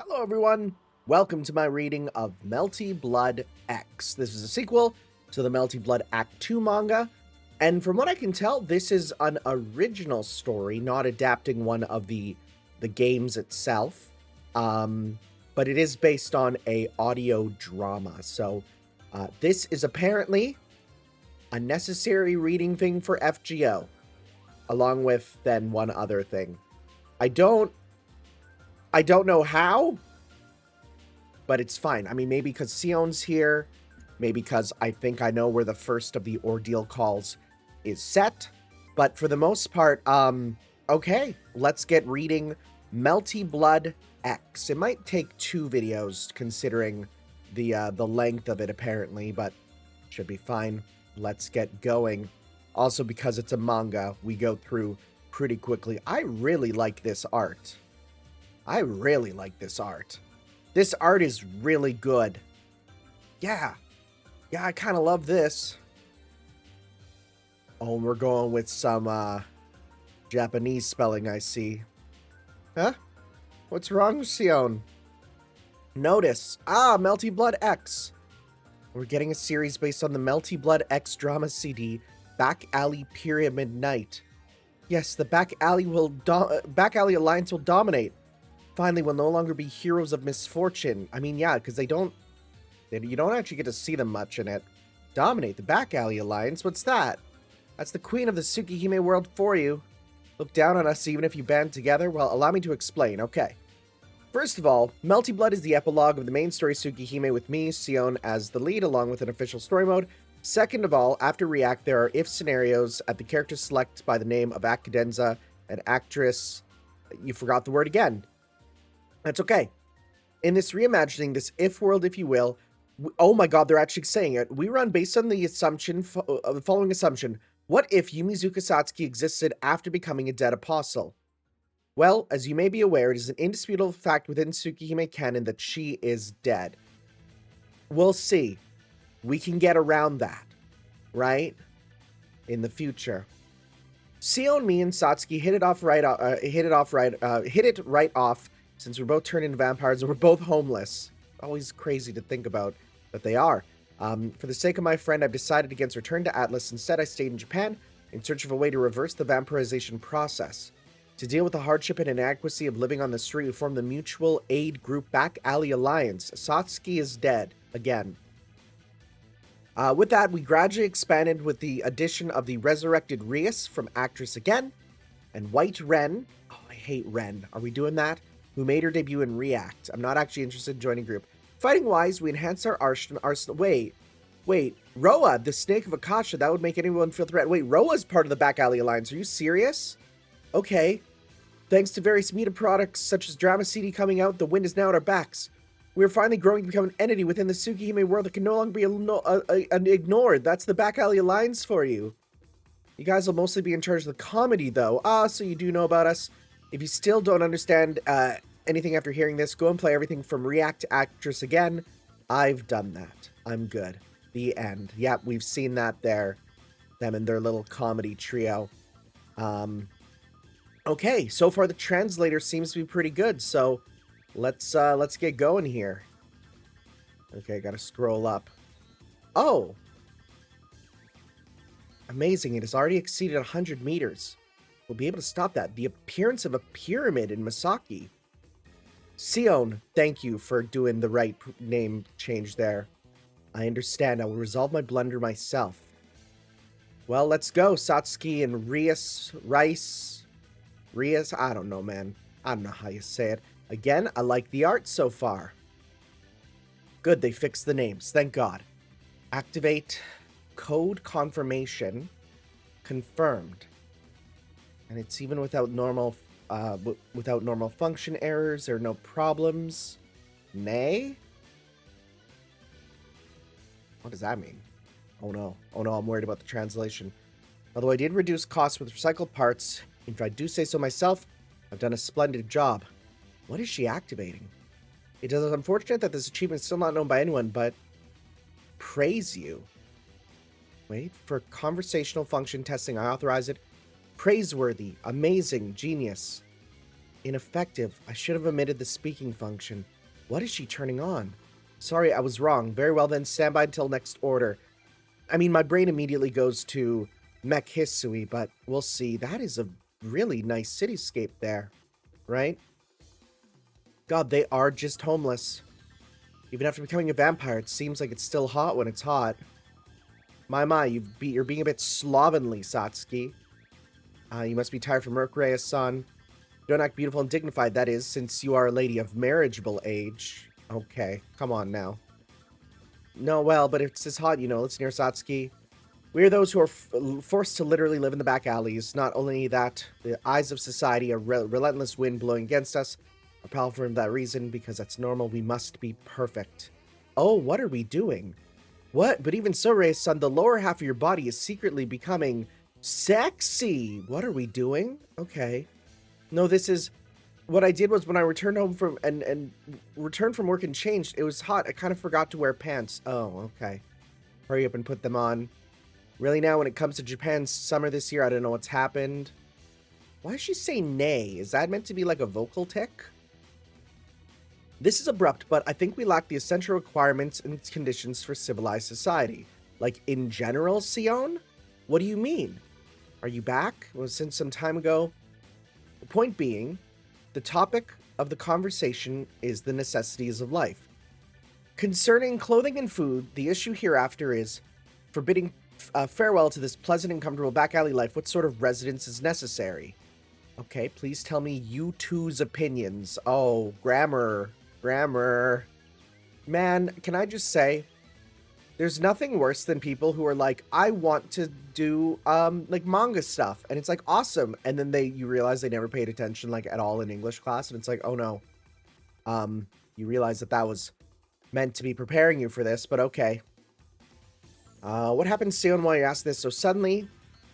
Hello everyone, welcome to my reading of Melty Blood X. This is a sequel to the Melty Blood Act 2 manga, and from what I can tell, this is an original story, not adapting one of the games itself, but it is based on a audio drama, so this is apparently a necessary reading thing for FGO, along with then one other thing. I don't know how, but it's fine. I mean, maybe because Sion's here, maybe because I think I know where the first of the ordeal calls is set, but for the most part, okay, let's get reading Melty Blood X. It might take 2 videos considering the length of it apparently, but should be fine. Let's get going. Also, because it's a manga, we go through pretty quickly. I really like this art. This art is really good. Yeah, I kind of love this. Oh, we're going with some Japanese spelling, I see. Huh? What's wrong, Sion? Notice. Melty Blood X. We're getting a series based on the Melty Blood X drama CD, Back Alley Pyramid Night. Yes, the Back Alley Alliance will dominate. Finally, we'll no longer be heroes of misfortune. I mean, yeah, because you don't actually get to see them much in it. Dominate the Back Alley Alliance? What's that? That's the queen of the Tsukihime world for you. Look down on us even if you band together? Well, allow me to explain, okay. First of all, Melty Blood is the epilogue of the main story Tsukihime with me, Sion, as the lead, along with an official story mode. Second of all, after React, there are if scenarios at the character select by the name of Akadenza, an actress. You forgot the word again. That's okay. In this reimagining, this if world, if you will, oh my god, they're actually saying it. We run based on the assumption, the following assumption. What if Yumizuka Satsuki existed after becoming a dead apostle? Well, as you may be aware, it is an indisputable fact within Tsukihime canon that she is dead. We'll see. We can get around that, right? In the future. Sion, me, and Satsuki hit it right off. Since we're both turned into vampires and we're both homeless. Always crazy to think about, but they are. For the sake of my friend, I've decided against return to Atlas. Instead, I stayed in Japan in search of a way to reverse the vampirization process. To deal with the hardship and inadequacy of living on the street, we formed the mutual aid group Back Alley Alliance. Satsuki is dead. Again. With that, we gradually expanded with the addition of the resurrected Rias from Actress Again, and White Ren. Oh, I hate Ren. Are we doing that? Who made her debut in React. I'm not actually interested in joining group. Fighting-wise, we enhanced our arsenal. Wait. Roa, the Snake of Akasha, that would make anyone feel threatened. Wait, Roa's part of the Back Alley Alliance. Are you serious? Okay. Thanks to various media products, such as Drama CD coming out, the wind is now at our backs. We are finally growing to become an entity within the Tsukihime world that can no longer be ignored. That's the Back Alley Alliance for you. You guys will mostly be in charge of the comedy, though. So you do know about us. If you still don't understand anything after hearing this, go and play everything from React to Actress Again. I've done that. I'm good. The end. Yep, we've seen that there. Them and their little comedy trio. Okay, so far the translator seems to be pretty good, so let's get going here. Okay, gotta scroll up. Oh! Amazing, it has already exceeded 100 meters. We'll be able to stop that. The appearance of a pyramid in Masaki. Sion, thank you for doing the right name change there. I understand. I will resolve my blunder myself. Well, let's go. Satsuki and Rias. I don't know, man. I don't know how you say it. Again, I like the art so far. Good, they fixed the names. Thank God. Activate code confirmation. Confirmed. And it's even without normal function errors or no problems. Nay? What does that mean? Oh no, I'm worried about the translation. Although I did reduce costs with recycled parts, if I do say so myself, I've done a splendid job. What is she activating? It is unfortunate that this achievement is still not known by anyone, but praise you. Wait, for conversational function testing, I authorize it. Praiseworthy, amazing, genius. Ineffective. I should have omitted the speaking function. What is she turning on? Sorry, I was wrong. Very well then, stand by until next order. I mean, my brain immediately goes to Mech Hisui, but we'll see. That is a really nice cityscape there, right? God, they are just homeless. Even after becoming a vampire, it seems like it's still hot when it's hot. My, you're being a bit slovenly, Satsuki. You must be tired from work, Reyes-san. Don't act beautiful and dignified, that is, since you are a lady of marriageable age. Okay, come on now. No, well, but it's this hot, listen here, Satsuki. We are those who are forced to literally live in the back alleys. Not only that, the eyes of society, a relentless wind blowing against us, are powerful for that reason, because that's normal. We must be perfect. Oh, what are we doing? What? But even so, Rei-san, the lower half of your body is secretly becoming sexy. What are we doing? Okay. No, this is... What I did was when I returned home from and returned from work and changed, it was hot. I kind of forgot to wear pants. Oh, okay. Hurry up and put them on. Really now, when it comes to Japan's summer this year, I don't know what's happened. Why does she say nay? Is that meant to be like a vocal tick? This is abrupt, but I think we lack the essential requirements and conditions for civilized society. Like, in general, Sion? What do you mean? Are you back? Well, since some time ago. The point being, the topic of the conversation is the necessities of life. Concerning clothing and food, the issue hereafter is forbidding farewell to this pleasant and comfortable back alley life. What sort of residence is necessary? Okay, please tell me you two's opinions. Oh, grammar. Man, can I just say, there's nothing worse than people who are like, I want to do, like, manga stuff. And it's like, awesome. And then you realize they never paid attention, like, at all in English class. And it's like, oh no. You realize that was meant to be preparing you for this, but okay. What happens, Sion, while you ask this so suddenly?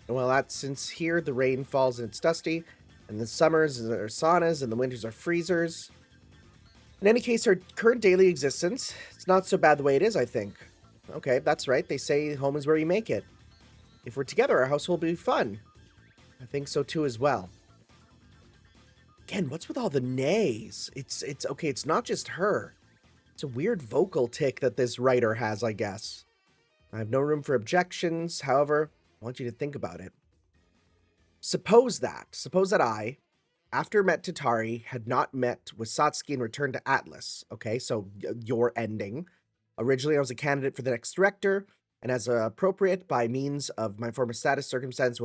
Well, that's since here the rain falls and it's dusty, and the summers are saunas and the winters are freezers. In any case, our current daily existence, it's not so bad the way it is, I think. Okay, that's right. They say home is where you make it. If we're together, our household will be fun. I think so too as well. Again, what's with all the nays? It's okay, it's not just her. It's a weird vocal tick that this writer has, I guess. I have no room for objections. However, I want you to think about it. Suppose that I, after met Tatari, had not met with Satsuki and returned to Atlas. Okay, so your ending. Originally, I was a candidate for the next director, and as appropriate by means of my former status, circumstance,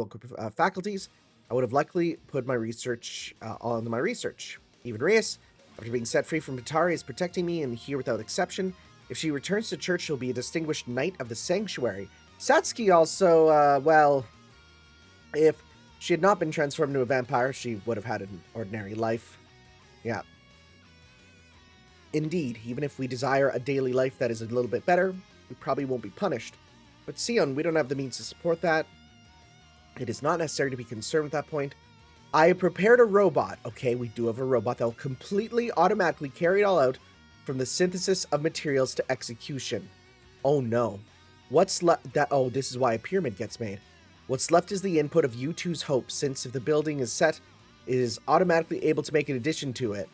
faculties, I would have likely put my research on my research. Even Reyes, after being set free from Tatari, is protecting me, and here without exception. If she returns to church, she'll be a distinguished knight of the sanctuary. Satsuki also, well, if she had not been transformed into a vampire, she would have had an ordinary life. Yeah. Indeed, even if we desire a daily life that is a little bit better, we probably won't be punished. But Sion, we don't have the means to support that. It is not necessary to be concerned with that point. I have prepared a robot. Okay, we do have a robot that will completely, automatically carry it all out from the synthesis of materials to execution. Oh no. What's left? Oh, this is why a pyramid gets made. What's left is the input of you two's hope, since if the building is set, it is automatically able to make an addition to it.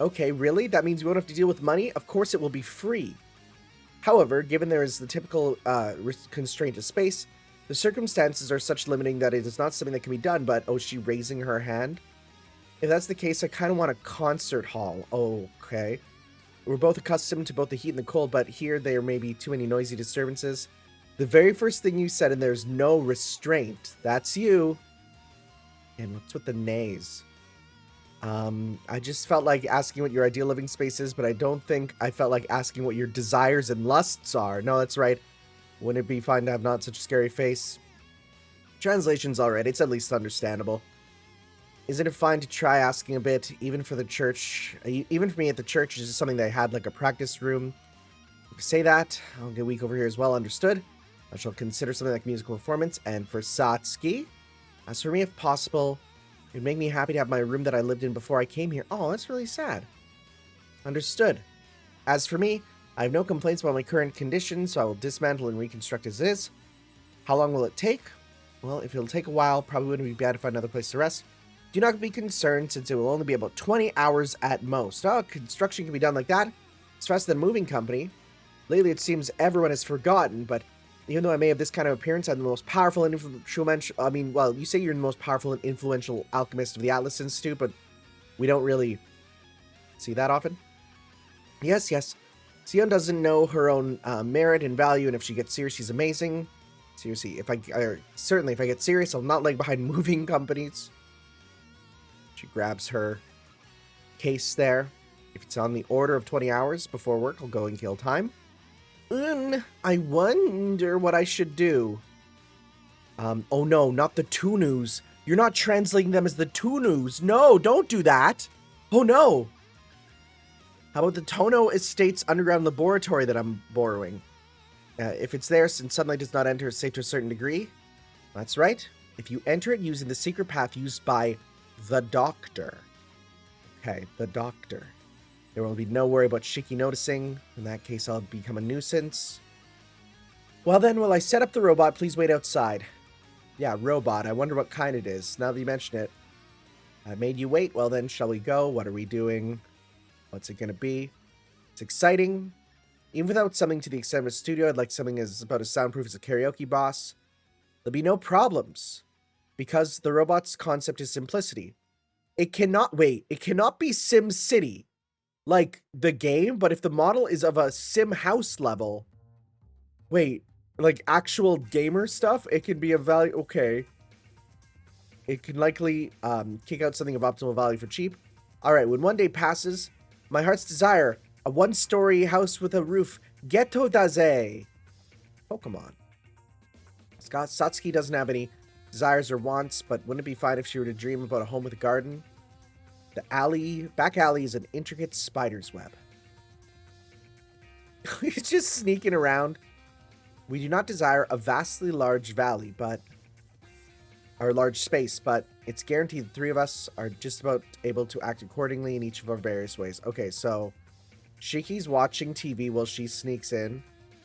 Okay, really? That means we won't have to deal with money? Of course it will be free. However, given there is the typical constraint of space, the circumstances are such limiting that it is not something that can be done, but, oh, is she raising her hand? If that's the case, I kind of want a concert hall. Okay. We're both accustomed to both the heat and the cold, but here there may be too many noisy disturbances. The very first thing you said, and there's no restraint. That's you. And what's with the nays? I just felt like asking what your ideal living space is, but I don't think I felt like asking what your desires and lusts are. No, that's right. Wouldn't it be fine to have not such a scary face? Translation's alright. It's at least understandable. Isn't it fine to try asking a bit, even for the church? Even for me at the church, is just something that I had like a practice room. If you say that, I'll get a week over here as well, understood. I shall consider something like musical performance. And for Satsuki, as for me, if possible, it would make me happy to have my room that I lived in before I came here. Oh, that's really sad. Understood. As for me, I have no complaints about my current condition, so I will dismantle and reconstruct as is. How long will it take? Well, if it'll take a while, probably wouldn't be bad to find another place to rest. Do not be concerned, since it will only be about 20 hours at most. Oh, construction can be done like that? As far as the moving company, lately it seems everyone has forgotten, but even though I may have this kind of appearance, I'm the most powerful and influential, well, you say you're the most powerful and influential alchemist of the Atlas Institute, but we don't really see that often. Yes, yes. Sion doesn't know her own merit and value, and if she gets serious, she's amazing. Seriously, certainly if I get serious, I'll not lag behind moving companies. She grabs her case there. If it's on the order of 20 hours before work, I'll go and kill time. I wonder what I should do. Oh no, not the Tunus. You're not translating them as the Tunus. No, don't do that. Oh no. How about the Tono Estates underground laboratory that I'm borrowing? If it's there, since sunlight does not enter, it's safe to a certain degree. That's right. If you enter it using the secret path used by the Doctor. Okay, the Doctor. There will be no worry about Shiki noticing. In that case, I'll become a nuisance. Well then, while I set up the robot, please wait outside. Yeah, robot. I wonder what kind it is, now that you mention it. I made you wait. Well then, shall we go? What are we doing? What's it gonna be? It's exciting. Even without something to the extent of a studio, I'd like something as about as soundproof as a karaoke boss. There'll be no problems. Because the robot's concept is simplicity. It cannot be Sim City. Like the game, but if the model is of a sim house level, like actual gamer stuff, it can be a value. Okay, it can likely kick out something of optimal value for cheap. All right, when one day passes, my heart's desire, a one-story house with a roof, Ghetto Daze. Pokemon. Satsuki doesn't have any desires or wants, but wouldn't it be fine if she were to dream about a home with a garden? The back alley is an intricate spider's web. He's just sneaking around. We do not desire a vastly large valley, or large space, but it's guaranteed the three of us are just about able to act accordingly in each of our various ways. Okay, so Shiki's watching TV while she sneaks in.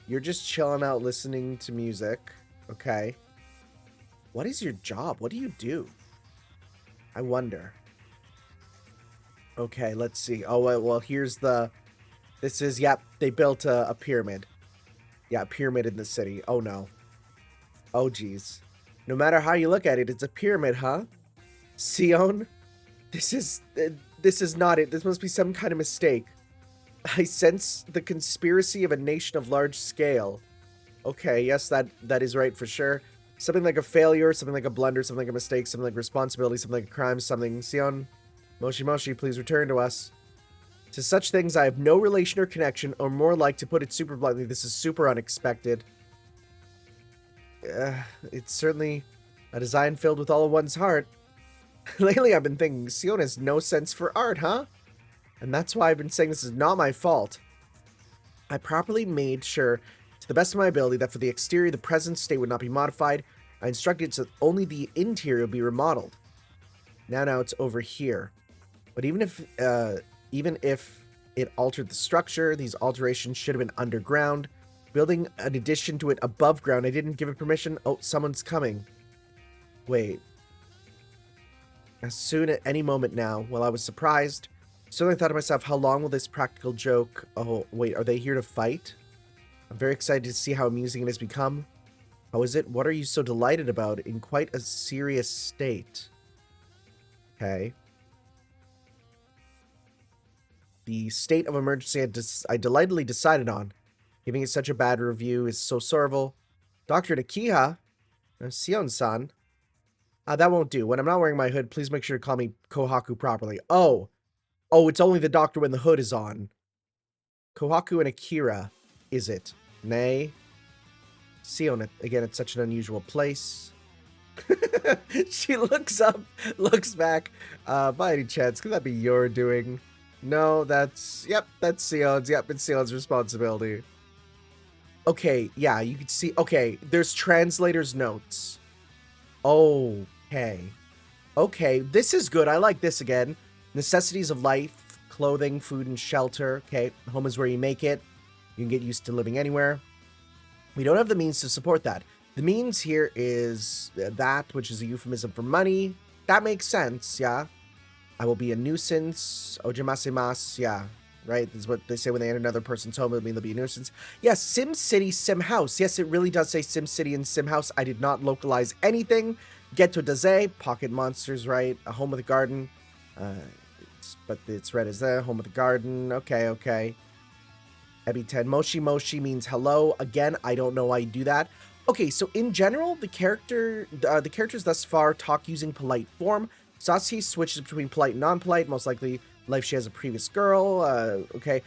You're just chilling out listening to music. Okay. What is your job? What do you do? I wonder. Okay, let's see. Oh, well, here's yep, they built a pyramid. Yeah, a pyramid in the city. Oh, no. Oh, geez. No matter how you look at it, it's a pyramid, huh? Sion? This is not it. This must be some kind of mistake. I sense the conspiracy of a nation of large scale. Okay, yes, that is right for sure. Something like a failure, something like a blunder, something like a mistake, something like responsibility, something like a crime, something. Sion, Moshi Moshi, please return to us. To such things I have no relation or connection, or more like, to put it super bluntly, this is super unexpected. It's certainly a design filled with all of one's heart. Lately I've been thinking, Sion has no sense for art, huh? And that's why I've been saying this is not my fault. I properly made sure, to the best of my ability, that for the exterior, the present state would not be modified. I instructed so that only the interior would be remodeled. Now it's over here. But even if it altered the structure, these alterations should have been underground. Building an addition to it above ground, I didn't give it permission. Oh, someone's coming. Wait. As soon at any moment now, while I was surprised, suddenly I thought to myself, how long will this practical joke... Oh, wait, are they here to fight? I'm very excited to see how amusing it has become. How is it? What are you so delighted about in quite a serious state? Okay. The state of emergency I delightedly decided on. Giving it such a bad review is so sorrowful. Dr. Nakiha? Sion-san? That won't do. When I'm not wearing my hood, please make sure to call me Kohaku properly. Oh, it's only the doctor when the hood is on. Kohaku and Akira, is it? Nay. Sion, again, it's such an unusual place. She looks up, looks back. By any chance, could that be your doing? No, that's Sion's. Yep, it's Sion's responsibility. Okay, yeah, you can see. Okay, there's translator's notes. Okay. Okay, this is good. I like this again. Necessities of life, clothing, food, and shelter. Okay, home is where you make it. You can get used to living anywhere. We don't have the means to support that. The means here is that, which is a euphemism for money. That makes sense, yeah. I will be a nuisance. Ojimasimasu, yeah. right? This is what they say when they enter another person's home. It'll mean they'll be a nuisance. Yes, Sim City, Sim House. Yes, it really does say Sim City and Sim House. I did not localize anything. Ghetto Daze, Pocket Monsters, right? A Home with a Garden. But it's read as the Home with a Garden. Okay. Ebi 10. Moshi Moshi means hello. Again, I don't know why you do that. Okay, so in general, the characters thus far talk using polite form. Satsuki switches between polite and non-polite. Most likely, life she has a previous girl. Okay,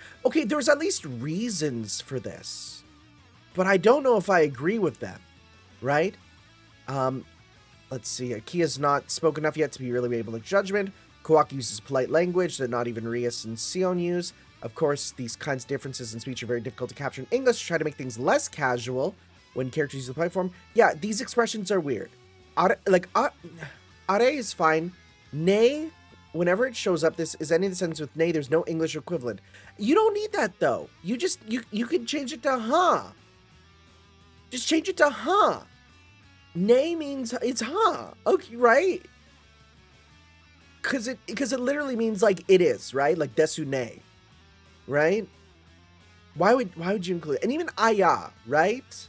there's at least reasons for this. But I don't know if I agree with them, right? Let's see. Kia's not spoken enough yet to be really able to judgment. Kawaki uses polite language that not even Rias and Sion use. Of course, these kinds of differences in speech are very difficult to capture in English. Try to make things less casual when characters use the polite form. Yeah, these expressions are weird. Are is fine. Nay, whenever it shows up, this is any of the sentence with nay, there's no English equivalent. You don't need that, though. You can change it to huh. Just change it to huh. Nay means it's huh. Okay, right? Because it literally means like it is, right? Like desu ne, right? Why would you include it? And even aya, right?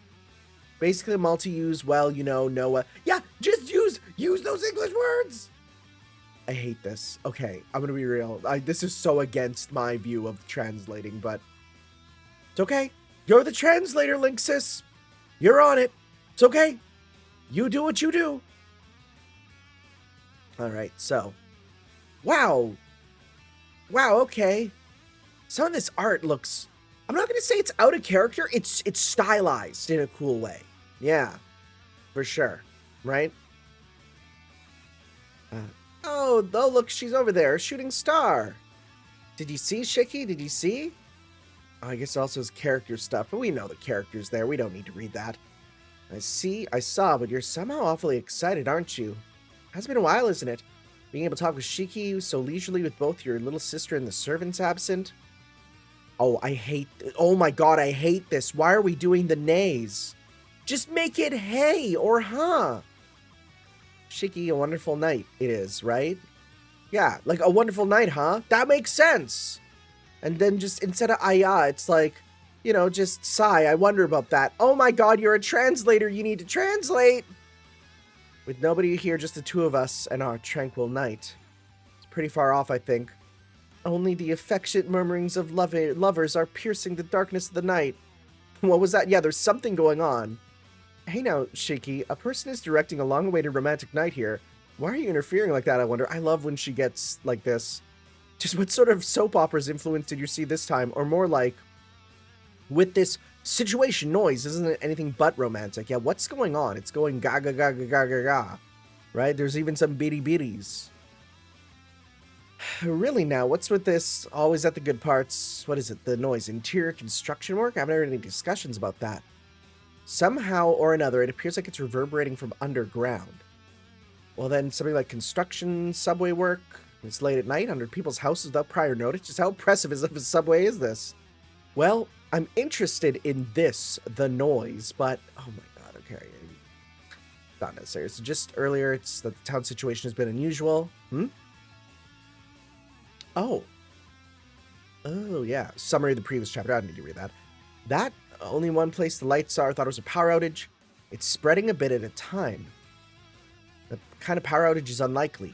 Basically, multi-use, well, Noah. Yeah, just use those English words. I hate this. Okay, I'm gonna be real. This is so against my view of translating, but it's okay. You're the translator, Linksys. You're on it. It's okay. You do what you do. All right, so. Wow, okay. Some of this art looks, I'm not going to say it's out of character, it's stylized in a cool way. Yeah, for sure, right? Oh, look, she's over there, shooting star. Did you see, Shiki? Did you see? Oh, I guess also his character stuff, but we know the character's there. We don't need to read that. I saw, but you're somehow awfully excited, aren't you? Has been a while, isn't it? Being able to talk with Shiki so leisurely with both your little sister and the servants absent. Oh, oh my god, I hate this. Why are we doing the nays? Just make it hey or huh. Shiki, a wonderful night it is, right? Yeah, like a wonderful night, huh? That makes sense. And then just instead of aya, it's like, just sigh. I wonder about that. Oh my god, you're a translator. You need to translate. With nobody here, just the two of us and our tranquil night. It's pretty far off, I think. Only the affectionate murmurings of lovers are piercing the darkness of the night. What was that? Yeah, there's something going on. Hey now, Shiki, a person is directing a long-awaited romantic night here. Why are you interfering like that, I wonder? I love when she gets like this. Just what sort of soap opera's influence did you see this time? Or more like, with this situation noise, isn't it anything but romantic? Yeah, what's going on? It's going ga ga ga ga ga ga ga, right? There's even some bitty bitties. Really now, what's with this always at the good parts? What is it? The noise? Interior construction work? I haven't heard any discussions about that. Somehow or another, it appears like it's reverberating from underground. Well then, something like construction, subway work. It's late at night under people's houses without prior notice. Just how impressive of a subway is this? Well, I'm interested in this, the noise, but oh my god, okay. Not necessary. So just earlier, it's that the town situation has been unusual. Oh, yeah. Summary of the previous chapter. I don't need to read that. That, only one place the lights are. I thought it was a power outage. It's spreading a bit at a time. The kind of power outage is unlikely.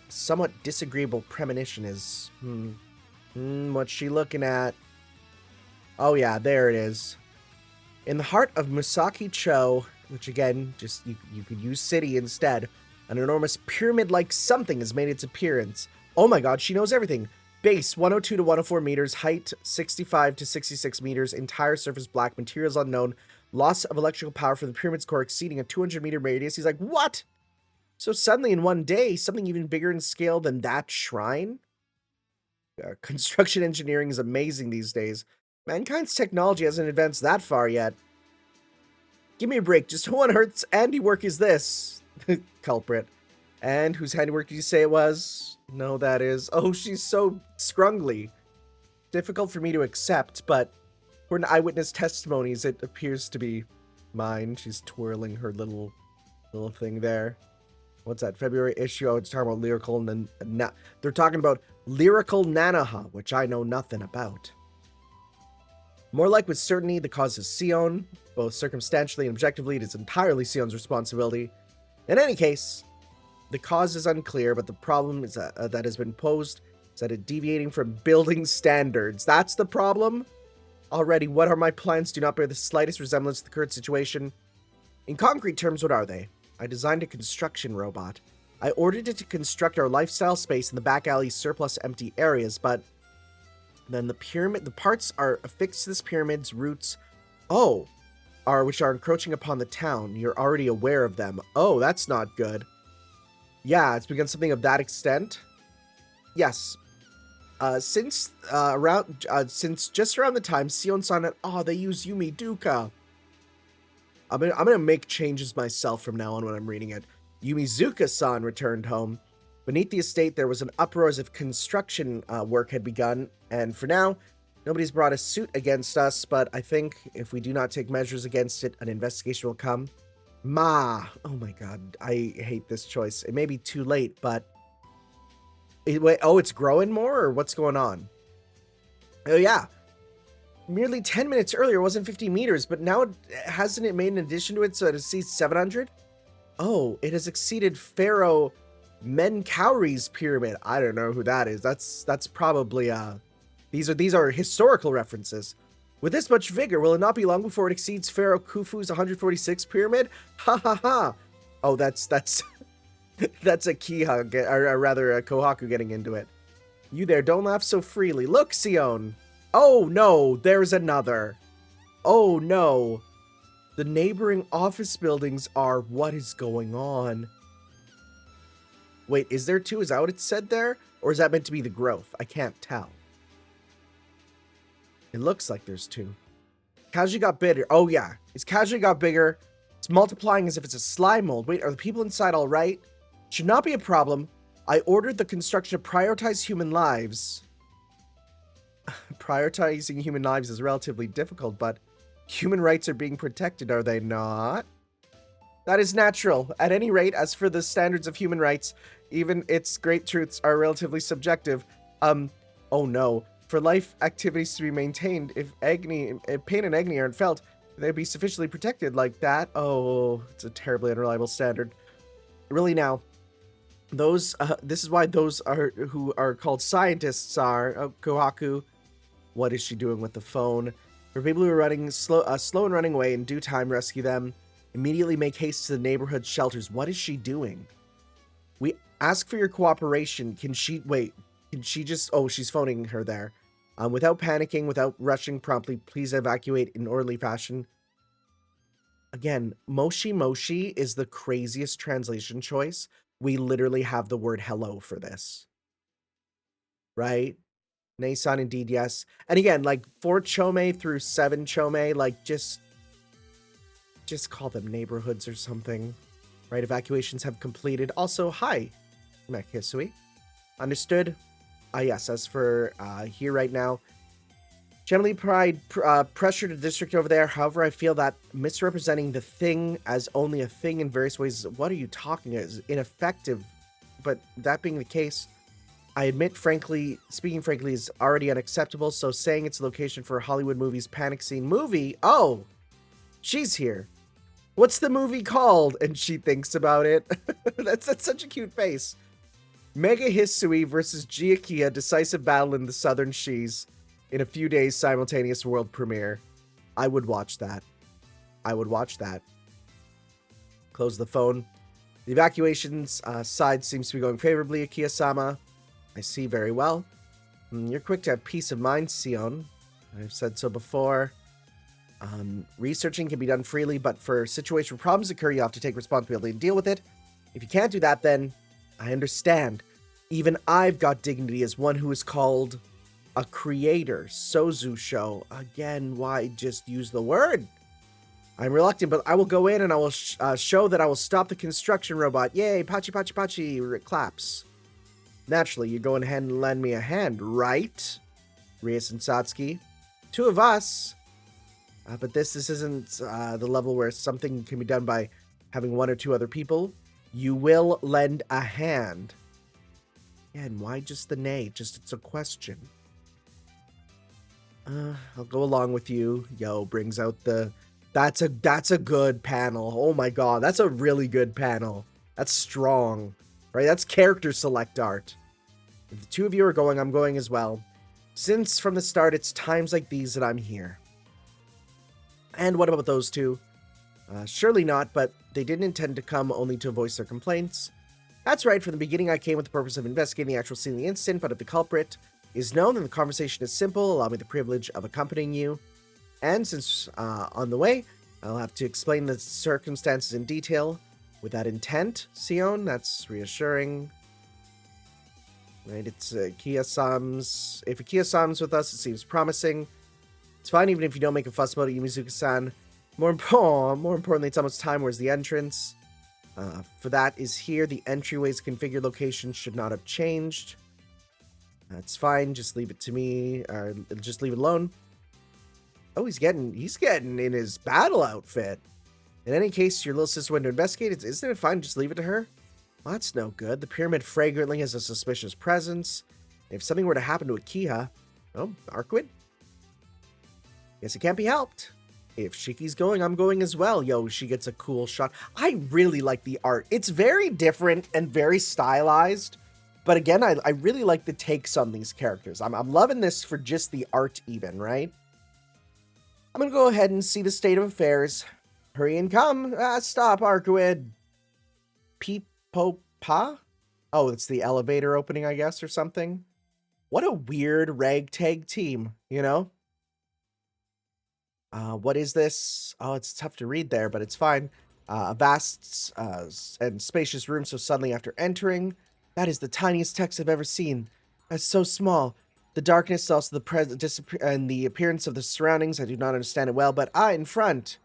Somewhat disagreeable premonition is... what's she looking at? Oh yeah, there it is. In the heart of Musaki-cho, which again, just you could use city instead, an enormous pyramid-like something has made its appearance. Oh my god, she knows everything. Base 102 to 104 meters, height 65 to 66 meters, entire surface black, materials unknown, loss of electrical power from the pyramid's core exceeding a 200-meter radius. He's like, what? So suddenly in one day, something even bigger in scale than that shrine? Construction engineering is amazing these days. Mankind's technology hasn't advanced that far yet. Give me a break, just who on earth's handiwork is this? Culprit. And whose handiwork did you say it was? No, that is... Oh, she's so scrungly. Difficult for me to accept, but for an eyewitness testimonies, it appears to be mine. She's twirling her little thing there. What's that? February issue. Oh, it's talking about lyrical and then they're talking about lyrical Nanoha, which I know nothing about. More like with certainty, the cause is Sion. Both circumstantially and objectively, it is entirely Sion's responsibility. In any case, the cause is unclear, but the problem is that has been posed is that it deviating from building standards. That's the problem? Already, what are my plans do not bear the slightest resemblance to the current situation. In concrete terms, what are they? I designed a construction robot. I ordered it to construct our lifestyle space in the back alley's surplus empty areas, but then the parts are affixed to this pyramid's roots. Which are encroaching upon the town. You're already aware of them. Oh, that's not good. Yeah, it's begun something of that extent. Yes. Since just around the time Sion-san had, they use Yumi Duka. I'm gonna make changes myself from now on when I'm reading it. Yumizuka-san returned home. Beneath the estate, there was an uproar as if construction work had begun, and for now, nobody's brought a suit against us, but I think if we do not take measures against it, an investigation will come. Oh my god, I hate this choice. It may be too late, but... it's growing more, or what's going on? Oh yeah. Merely 10 minutes earlier, it wasn't 50 meters, but now hasn't it made an addition to it so it exceeds 700? Oh, it has exceeded Pharaoh Menkauri's pyramid. I don't know who that is. That's probably these are historical references. With this much vigor, will it not be long before it exceeds Pharaoh Khufu's 146 pyramid? Ha ha ha. Oh, that's that's a Kiha, or rather a Kohaku getting into it. You there, don't laugh so freely. Look, Sion. Oh no, there's another. Oh no. The neighboring office buildings are... What is going on? Wait, is there two? Is that what it said there? Or is that meant to be the growth? I can't tell. It looks like there's two. Casually got bigger. Oh yeah, it's casually got bigger. It's multiplying as if it's a slime mold. Wait, are the people inside all right? Should not be a problem. I ordered the construction to prioritize human lives. Prioritizing human lives is relatively difficult, but human rights are being protected, are they not? That is natural. At any rate, as for the standards of human rights, even its great truths are relatively subjective. Oh no. For life activities to be maintained, if pain and agony aren't felt, they'd be sufficiently protected like that. Oh, it's a terribly unreliable standard. Really now, this is why those who are called scientists are, Kohaku. What is she doing with the phone? For people who are running slow and running away, in due time rescue them. Immediately make haste to the neighborhood shelters. What is she doing? We ask for your cooperation. Can she just... Oh, she's phoning her there. Without panicking, without rushing promptly, please evacuate in orderly fashion. Again, Moshi Moshi is the craziest translation choice. We literally have the word hello for this. Right? Nei-san, indeed, yes. And again, like 4 Chome through 7 Chome, like just call them neighborhoods or something. Right? Evacuations have completed. Also, hi, Mekhisui. Understood? Yes, as for here right now, generally pressure to the district over there. However, I feel that misrepresenting the thing as only a thing in various ways, what are you talking is ineffective. But that being the case, I admit, speaking frankly, is already unacceptable. So saying it's a location for a Hollywood movie's panic scene movie. Oh, she's here. What's the movie called? And she thinks about it. That's such a cute face. Mega Hisui versus Giakia, decisive battle in the Southern Seas. In a few days, simultaneous world premiere. I would watch that. Close the phone. The evacuations side seems to be going favorably, Akia-sama. I see very well. You're quick to have peace of mind, Sion. I've said so before. Researching can be done freely, but for situations where problems occur, you have to take responsibility and deal with it. If you can't do that, then I understand. Even I've got dignity as one who is called a creator. Sozu show. Again, why just use the word? I'm reluctant, but I will go in and I will show that I will stop the construction robot. Yay, pachi pachi pachi, claps. Naturally, you're going ahead and lend me a hand, right? Rias and Satsuki. 2 of us. But this isn't the level where something can be done by having 1 or 2 other people. You will lend a hand. Yeah, and why just the nay? Just it's a question. I'll go along with you. Yo, brings out the... That's a good panel. Oh my god, that's a really good panel. That's strong. Right, that's character select art. If the two of you are going, I'm going as well. Since from the start, it's times like these that I'm here. And what about those two? Surely not, but they didn't intend to come only to voice their complaints. That's right, from the beginning I came with the purpose of investigating the actual scene of the incident, but if the culprit is known and the conversation is simple, allow me the privilege of accompanying you. And since on the way, I'll have to explain the circumstances in detail. With that intent, Sion, that's reassuring. Right, it's Kiya-sam's... If Kiya-sam's with us, it seems promising. It's fine even if you don't make a fuss about it, Yumizuka-san. More importantly, it's almost time. Where's the entrance? For that is here. The entryway's configured location should not have changed. That's fine. Just leave it to me. Or just leave it alone. Oh, he's getting in his battle outfit. In any case, your little sister went to investigate. Isn't it fine? Just leave it to her. Well, that's no good. The pyramid fragrantly has a suspicious presence. If something were to happen to Akiha... Oh, Arcwood? Guess it can't be helped. If Shiki's going, I'm going as well. Yo, she gets a cool shot. I really like the art. It's very different and very stylized. But again, I really like the takes on these characters. I'm loving this for just the art even, right? I'm going to go ahead and see the state of affairs. Hurry and come. Stop, Arcwood. Peepo-pa? Oh, it's the elevator opening, I guess, or something. What a weird ragtag team, you know? What is this? Oh, it's tough to read there, but it's fine. A vast and spacious room, so suddenly after entering, that is the tiniest text I've ever seen. That's so small. The darkness, also and the appearance of the surroundings, I do not understand it well, but in front.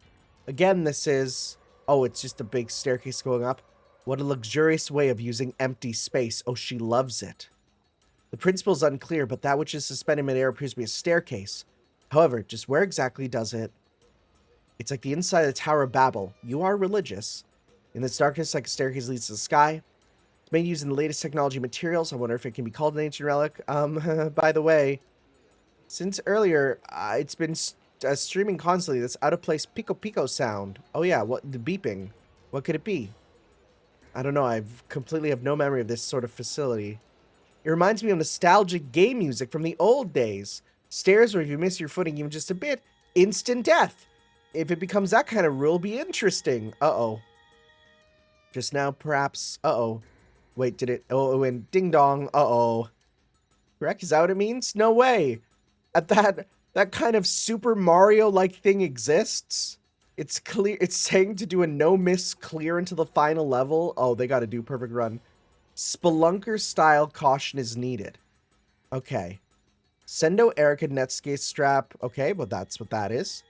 Again, this is... Oh, it's just a big staircase going up. What a luxurious way of using empty space. Oh, she loves it. The principle is unclear, but that which is suspended midair appears to be a staircase. However, just where exactly does it? It's like the inside of the Tower of Babel. You are religious. In this darkness, like a staircase leads to the sky. It's made using the latest technology materials. I wonder if it can be called an ancient relic. By the way, since earlier, it's been streaming constantly. This out-of-place pico-pico sound. Oh yeah, what the beeping? What could it be? I don't know. I completely have no memory of this sort of facility. It reminds me of nostalgic game music from the old days. Stairs, or if you miss your footing even just a bit, instant death. If it becomes that kind of rule, be interesting. Uh-oh. Just now, perhaps. Uh-oh. Wait, did it? Oh, and ding dong. Uh-oh. Correct? Is that what it means? No way. At that kind of Super Mario-like thing exists. It's clear. It's saying to do a no-miss clear into the final level. Oh, they got to do perfect run. Spelunker-style caution is needed. Okay. Sendo Erica Netsuke strap. Okay, well, that's what that is.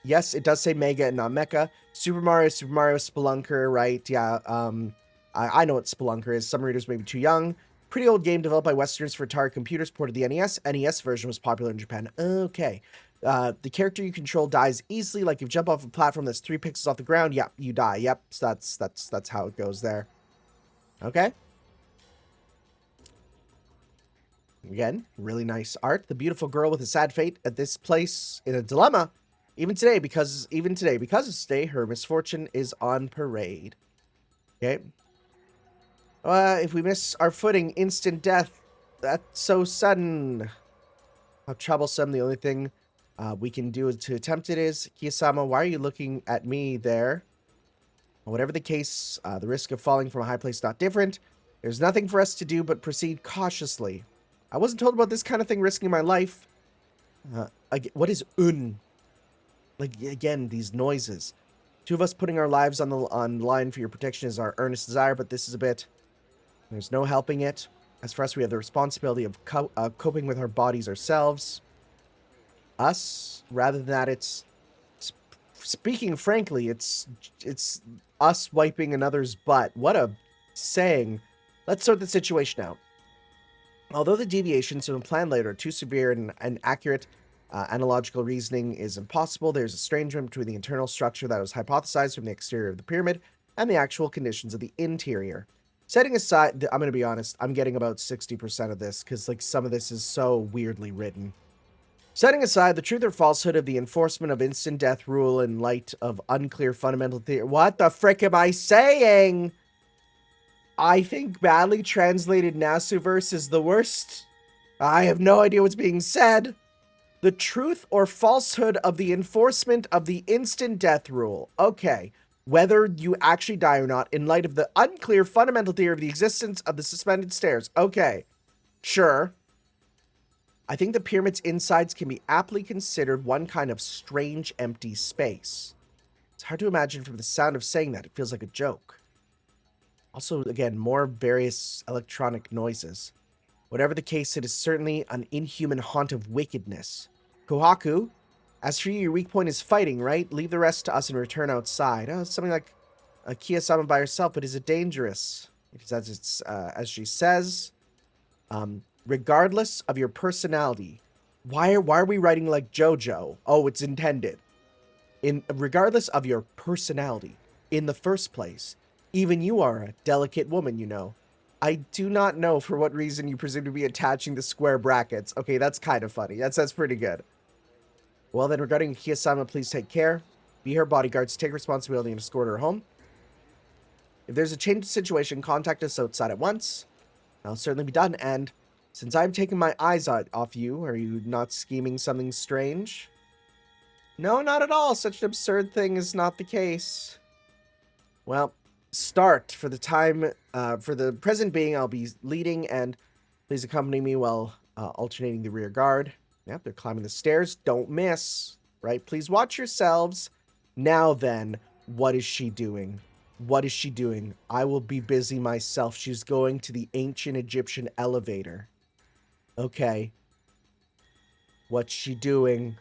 Yes, it does say Mega and not Mecha. Super Mario, Spelunker, right? Yeah, I know what Spelunker is. Some readers may be too young. Pretty old game developed by Westerners for Atari computers, ported to the NES. NES version was popular in Japan. Okay. The character you control dies easily, like if you jump off a platform that's 3 pixels off the ground, yep, you die. Yep, so that's how it goes there. Okay. Again, really nice art. The beautiful girl with a sad fate at this place in a dilemma. Even today, because it's today, her misfortune is on parade. Okay. If we miss our footing, instant death. That's so sudden. How troublesome. The only thing we can do to attempt it is, Kiya-sama, why are you looking at me there? Whatever the case, the risk of falling from a high place is not different. There's nothing for us to do but proceed cautiously. I wasn't told about this kind of thing risking my life. What is un? Like, again, these noises. Two of us putting our lives on the line for your protection is our earnest desire, but this is a bit... There's no helping it. As for us, we have the responsibility of coping with our bodies ourselves. Us, rather than that, it's... Speaking frankly, it's us wiping another's butt. What a saying. Let's sort the situation out. Although the deviations from the plan later are too severe and accurate, analogical reasoning is impossible. There's estrangement between the internal structure that was hypothesized from the exterior of the pyramid and the actual conditions of the interior. Setting aside, I'm going to be honest, I'm getting about 60% of this because like some of this is so weirdly written. Setting aside the truth or falsehood of the enforcement of instant death rule in light of unclear fundamental theory. What the frick am I saying? I think badly translated Nasuverse is the worst. I have no idea what's being said. The truth or falsehood of the enforcement of the instant death rule. Okay. Whether you actually die or not in light of the unclear fundamental theory of the existence of the suspended stairs. Okay. Sure. I think the pyramid's insides can be aptly considered one kind of strange empty space. It's hard to imagine from the sound of saying that. It feels like a joke. Also, again, more various electronic noises. Whatever the case, it is certainly an inhuman haunt of wickedness. Kohaku, as for you, your weak point is fighting, right? Leave the rest to us and return outside. Oh, something like a Kiyosama by herself, but is it dangerous? As she says, regardless of your personality. Why are we writing like JoJo? Oh, it's intended. Regardless of your personality, in the first place, even you are a delicate woman, you know. I do not know for what reason you presume to be attaching the square brackets. Okay, that's kind of funny. That's pretty good. Well then, regarding Kiyosama, please take care. Be her bodyguards, take responsibility, and escort her home. If there's a change in situation, contact us outside at once. That'll certainly be done, and since I've taken my eyes off you, are you not scheming something strange? No, not at all. Such an absurd thing is not the case. Well, start. For the present being, I'll be leading, and please accompany me while alternating the rear guard. Yep, they're climbing the stairs. Don't miss, right? Please watch yourselves. Now then, what is she doing? What is she doing? I will be busy myself. She's going to the ancient Egyptian elevator. Okay. What's she doing?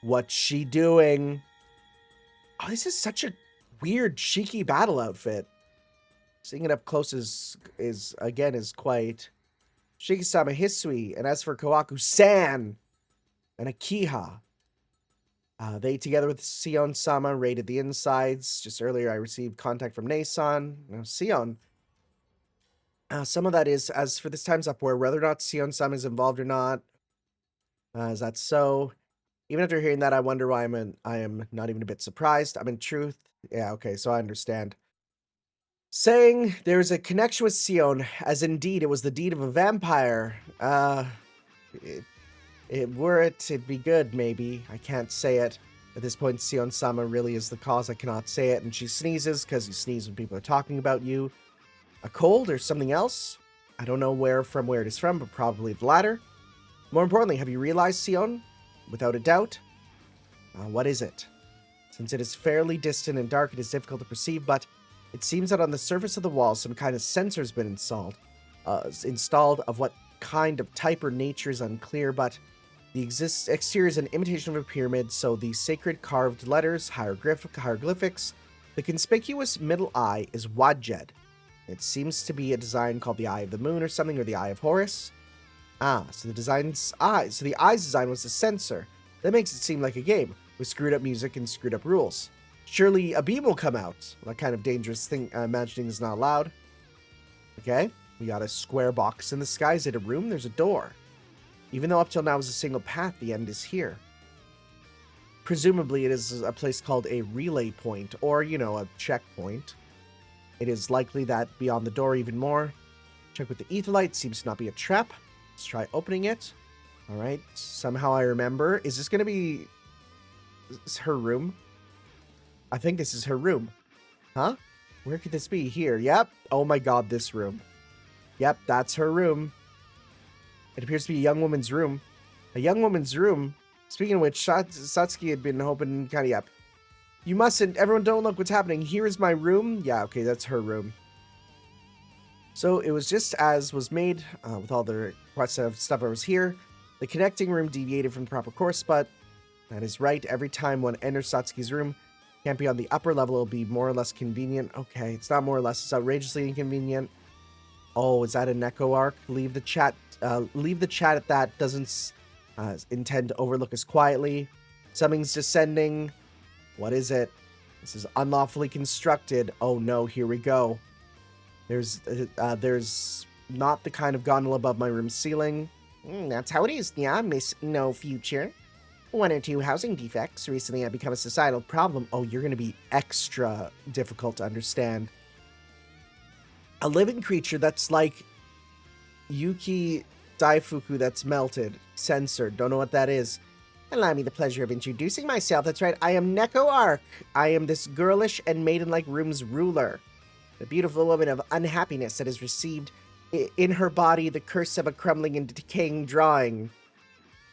What's she doing? Oh, this is such a weird, cheeky battle outfit. Seeing it up close is quite Shikisama Hisui. And as for Kawaku-san and Akiha, they, together with Sion-sama, raided the insides. Just earlier, I received contact from Ne-san. Sion. Some of that is, as for this time's up, where whether or not Sion-sama is involved or not. Is that so? Even after hearing that, I wonder why I am not even a bit surprised. I'm in truth. Yeah, okay, so I understand. Saying there's a connection with Sion, as indeed it was the deed of a vampire. It'd be good, maybe. I can't say it. At this point, Sion-sama really is the cause. I cannot say it, and she sneezes, because you sneeze when people are talking about you. A cold or something else? I don't know where it is from, but probably the latter. More importantly, have you realized, Sion? Without a doubt. What is it? Since it is fairly distant and dark, it is difficult to perceive, but it seems that on the surface of the wall, some kind of sensor has been installed. Of what kind of type or nature is unclear, but the exterior is an imitation of a pyramid, so the sacred carved letters, hieroglyphics, the conspicuous middle eye is Wadjed. It seems to be a design called the Eye of the Moon or something, or the Eye of Horus. So the eye's design was the sensor. That makes it seem like a game, with screwed up music and screwed up rules. Surely a beam will come out. That kind of dangerous thing, imagining is not allowed. Okay, we got a square box in the sky. Is it a room? There's a door. Even though up till now it was a single path, the end is here. Presumably it is a place called a relay point, or, a checkpoint. It is likely that beyond the door even more. Check with the etherlight, seems to not be a trap. Let's try opening it. Alright, somehow I remember. Is this going to be her room? I think this is her room. Huh? Where could this be? Here, yep. Oh my god, this room. Yep, that's her room. It appears to be a young woman's room. A young woman's room? Speaking of which, Satsuki had been hoping kind of, yep. You mustn't. Everyone don't look what's happening. Here is my room. Yeah, okay, that's her room. So it was just as was made with all the requests of stuff that was here. The connecting room deviated from the proper course, but that is right. Every time one enters Satsuki's room, can't be on the upper level. It'll be more or less convenient. Okay, it's not more or less. It's outrageously inconvenient. Oh, is that a Neco-Arc? Leave the chat at that. Doesn't intend to overlook us quietly. Something's descending. What is it? This is unlawfully constructed. Oh no, here we go. There's not the kind of gondola above my room ceiling. That's how it is, yeah, Miss No Future. 1 or 2 housing defects recently have become a societal problem. Oh, you're going to be extra difficult to understand. A living creature that's like Yuki Daifuku that's melted. Censored. Don't know what that is. Allow me the pleasure of introducing myself. That's right, I am Neco-Arc. I am this girlish and maiden-like room's ruler. The beautiful woman of unhappiness that has received in her body the curse of a crumbling and decaying drawing.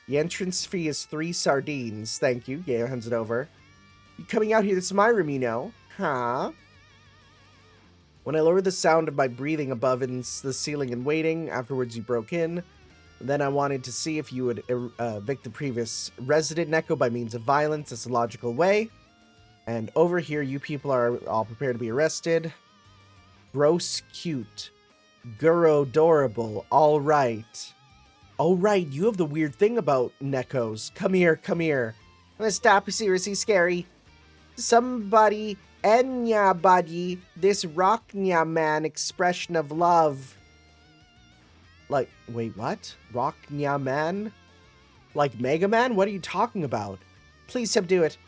The entrance fee is 3 sardines. Thank you. Gaio hands it over. You coming out here? This is my room, you know. Huh? When I lowered the sound of my breathing above in the ceiling and waiting, afterwards you broke in. Then I wanted to see if you would evict the previous resident Neko by means of violence. That's a logical way. And over here, you people are all prepared to be arrested. Gross cute. Guro adorable. All right. Oh, right, you have the weird thing about Nekos. Come here, come here. Let's stop, seriously scary. Somebody, anybody, this Rocknya man expression of love. Like, wait, what? Rocknya man? Like Mega Man? What are you talking about? Please subdue it.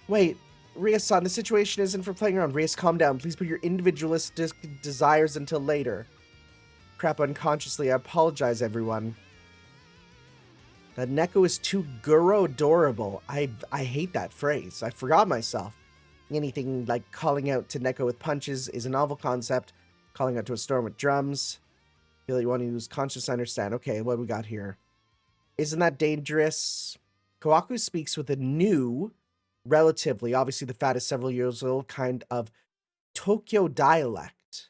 Wait, Ria-san, the situation isn't for playing around. Ria, calm down. Please put your individualistic desires until later. Crap, unconsciously, I apologize, everyone. That Neko is too Guro adorable. I hate that phrase. I forgot myself. Anything like calling out to Neko with punches is a novel concept. Calling out to a storm with drums. Feel like you want to use conscious to understand. Okay, what we got here? Isn't that dangerous? Kawaku speaks with a new, relatively, obviously the fat is several years old, kind of Tokyo dialect.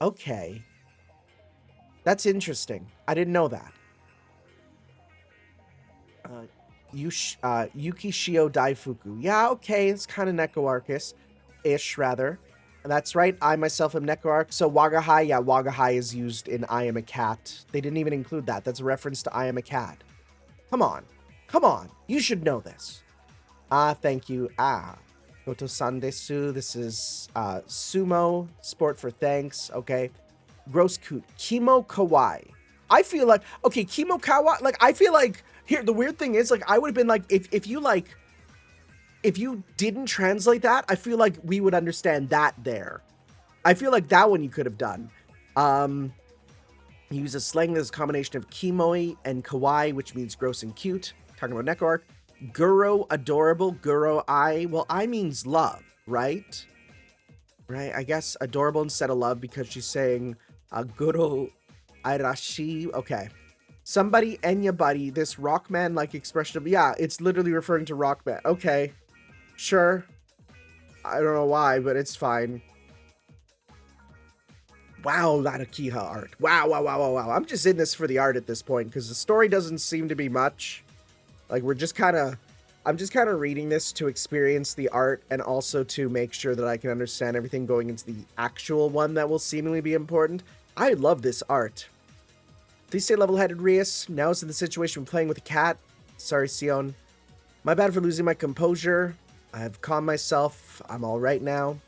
Okay. That's interesting. I didn't know that. Yuki Shio Daifuku. Yeah, okay, it's kind of Neco-Arc-ish, rather. And that's right, I myself am Neco-Arc. So Wagahai, yeah, Wagahai is used in I Am a Cat. They didn't even include that. That's a reference to I Am a Cat. Come on. Come on. You should know this. Thank you. Goto-san desu. This is, sumo. Sport for thanks. Okay. Gross coot. Kimo kawaii. I feel like, okay, Kimo kawaii, like, I feel like, here, the weird thing is, like, I would have been like, if you didn't translate that, I feel like we would understand that there. I feel like that one you could have done. He uses slang that's a combination of kimoi and kawaii, which means gross and cute. Talking about Neco-Arc. Guro, adorable. Guro, I. Well, I means love, right? Right, I guess adorable instead of love because she's saying guro airashi. Okay. Somebody, anybody, this Rockman-like expression of, yeah, it's literally referring to Rockman. Okay. Sure. I don't know why, but it's fine. Wow, that Akiha art. Wow, wow, wow, wow, wow. I'm just in this for the art at this point, because the story doesn't seem to be much. Like, I'm just kind of reading this to experience the art, and also to make sure that I can understand everything going into the actual one that will seemingly be important. I love this art. Please stay level-headed, Rias. Now is in the situation of playing with a cat. Sorry, Sion. My bad for losing my composure. I've calmed myself. I'm all right now.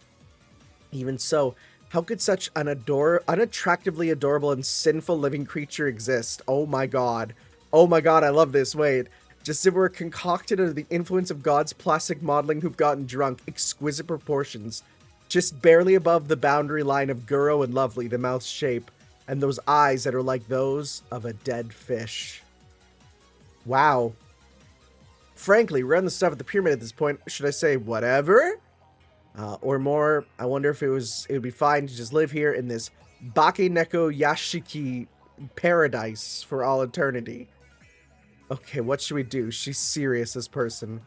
Even so, how could such an unattractively adorable and sinful living creature exist? Oh my god. Oh my god, I love this. Wait. Just if we're concocted under the influence of God's plastic modeling who've gotten drunk. Exquisite proportions. Just barely above the boundary line of Guro and lovely, the mouth's shape. And those eyes that are like those of a dead fish. Wow. Frankly, we're on the stuff at the pyramid at this point. Should I say whatever? Or more, I wonder if it would be fine to just live here in this Bake Neko Yashiki paradise for all eternity. Okay, what should we do? She's serious, this person.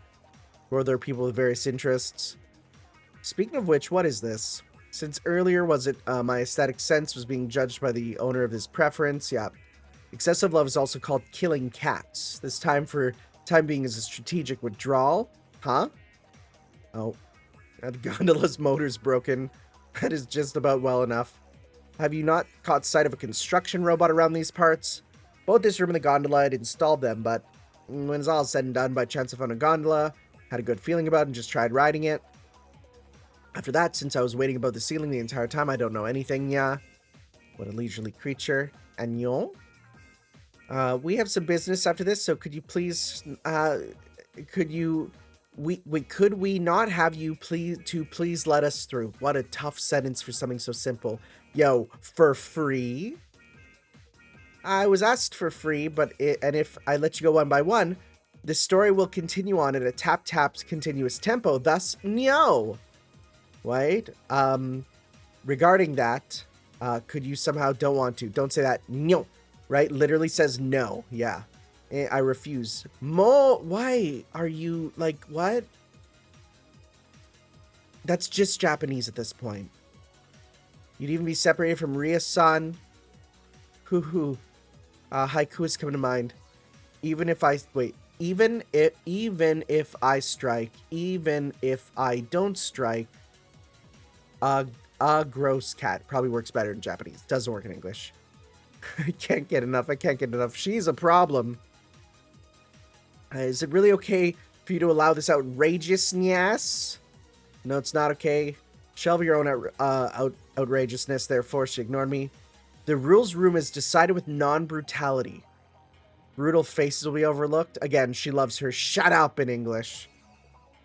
Or there are people with various interests. Speaking of which, what is this? Since earlier, was it my aesthetic sense was being judged by the owner of this preference? Yeah. Excessive love is also called killing cats. This time being is a strategic withdrawal. Huh? Oh. The gondola's motor's broken. That is just about well enough. Have you not caught sight of a construction robot around these parts? Both this room and the gondola, I'd installed them, but when it's all said and done, by chance I found a gondola, had a good feeling about it, and just tried riding it. After that, since I was waiting above the ceiling the entire time, I don't know anything, yeah. What a leisurely creature. Agnon? We have some business after this, so could you please, could we not have you please let us through? What a tough sentence for something so simple. Yo, for free? I was asked for free, and if I let you go one by one, the story will continue on at a tap-tap continuous tempo, thus, no. Wait, regarding that, could you somehow don't say that, no, right? Literally says no, yeah. I refuse. Why are you, like, what? That's just Japanese at this point. You'd even be separated from Ria-san. Hoo-hoo. Haiku is coming to mind. Even if I strike, even if I don't strike, a gross cat probably works better in Japanese. Doesn't work in English. I can't get enough. She's a problem. Is it really okay for you to allow this outrageousness? No, it's not okay. Shelve your own outrageousness, therefore she ignored me. The rules room is decided with non-brutality. Brutal faces will be overlooked. Again, she loves her shut up in English.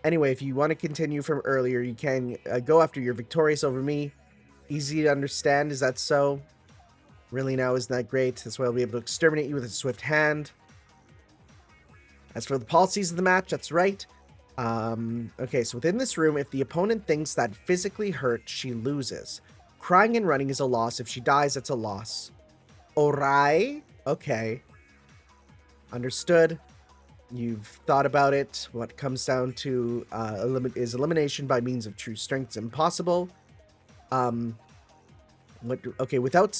Anyway, if you want to continue from earlier, you can go after you're victorious over me. Easy to understand, is that so? Really now, isn't that great? This way I'll be able to exterminate you with a swift hand. As for the policies of the match, that's right. Okay, so within this room, if the opponent thinks that physically hurt, she loses. Crying and running is a loss. If she dies, it's a loss. Alright? Okay. Understood. You've thought about it. What comes down to is elimination by means of true strength is impossible. Without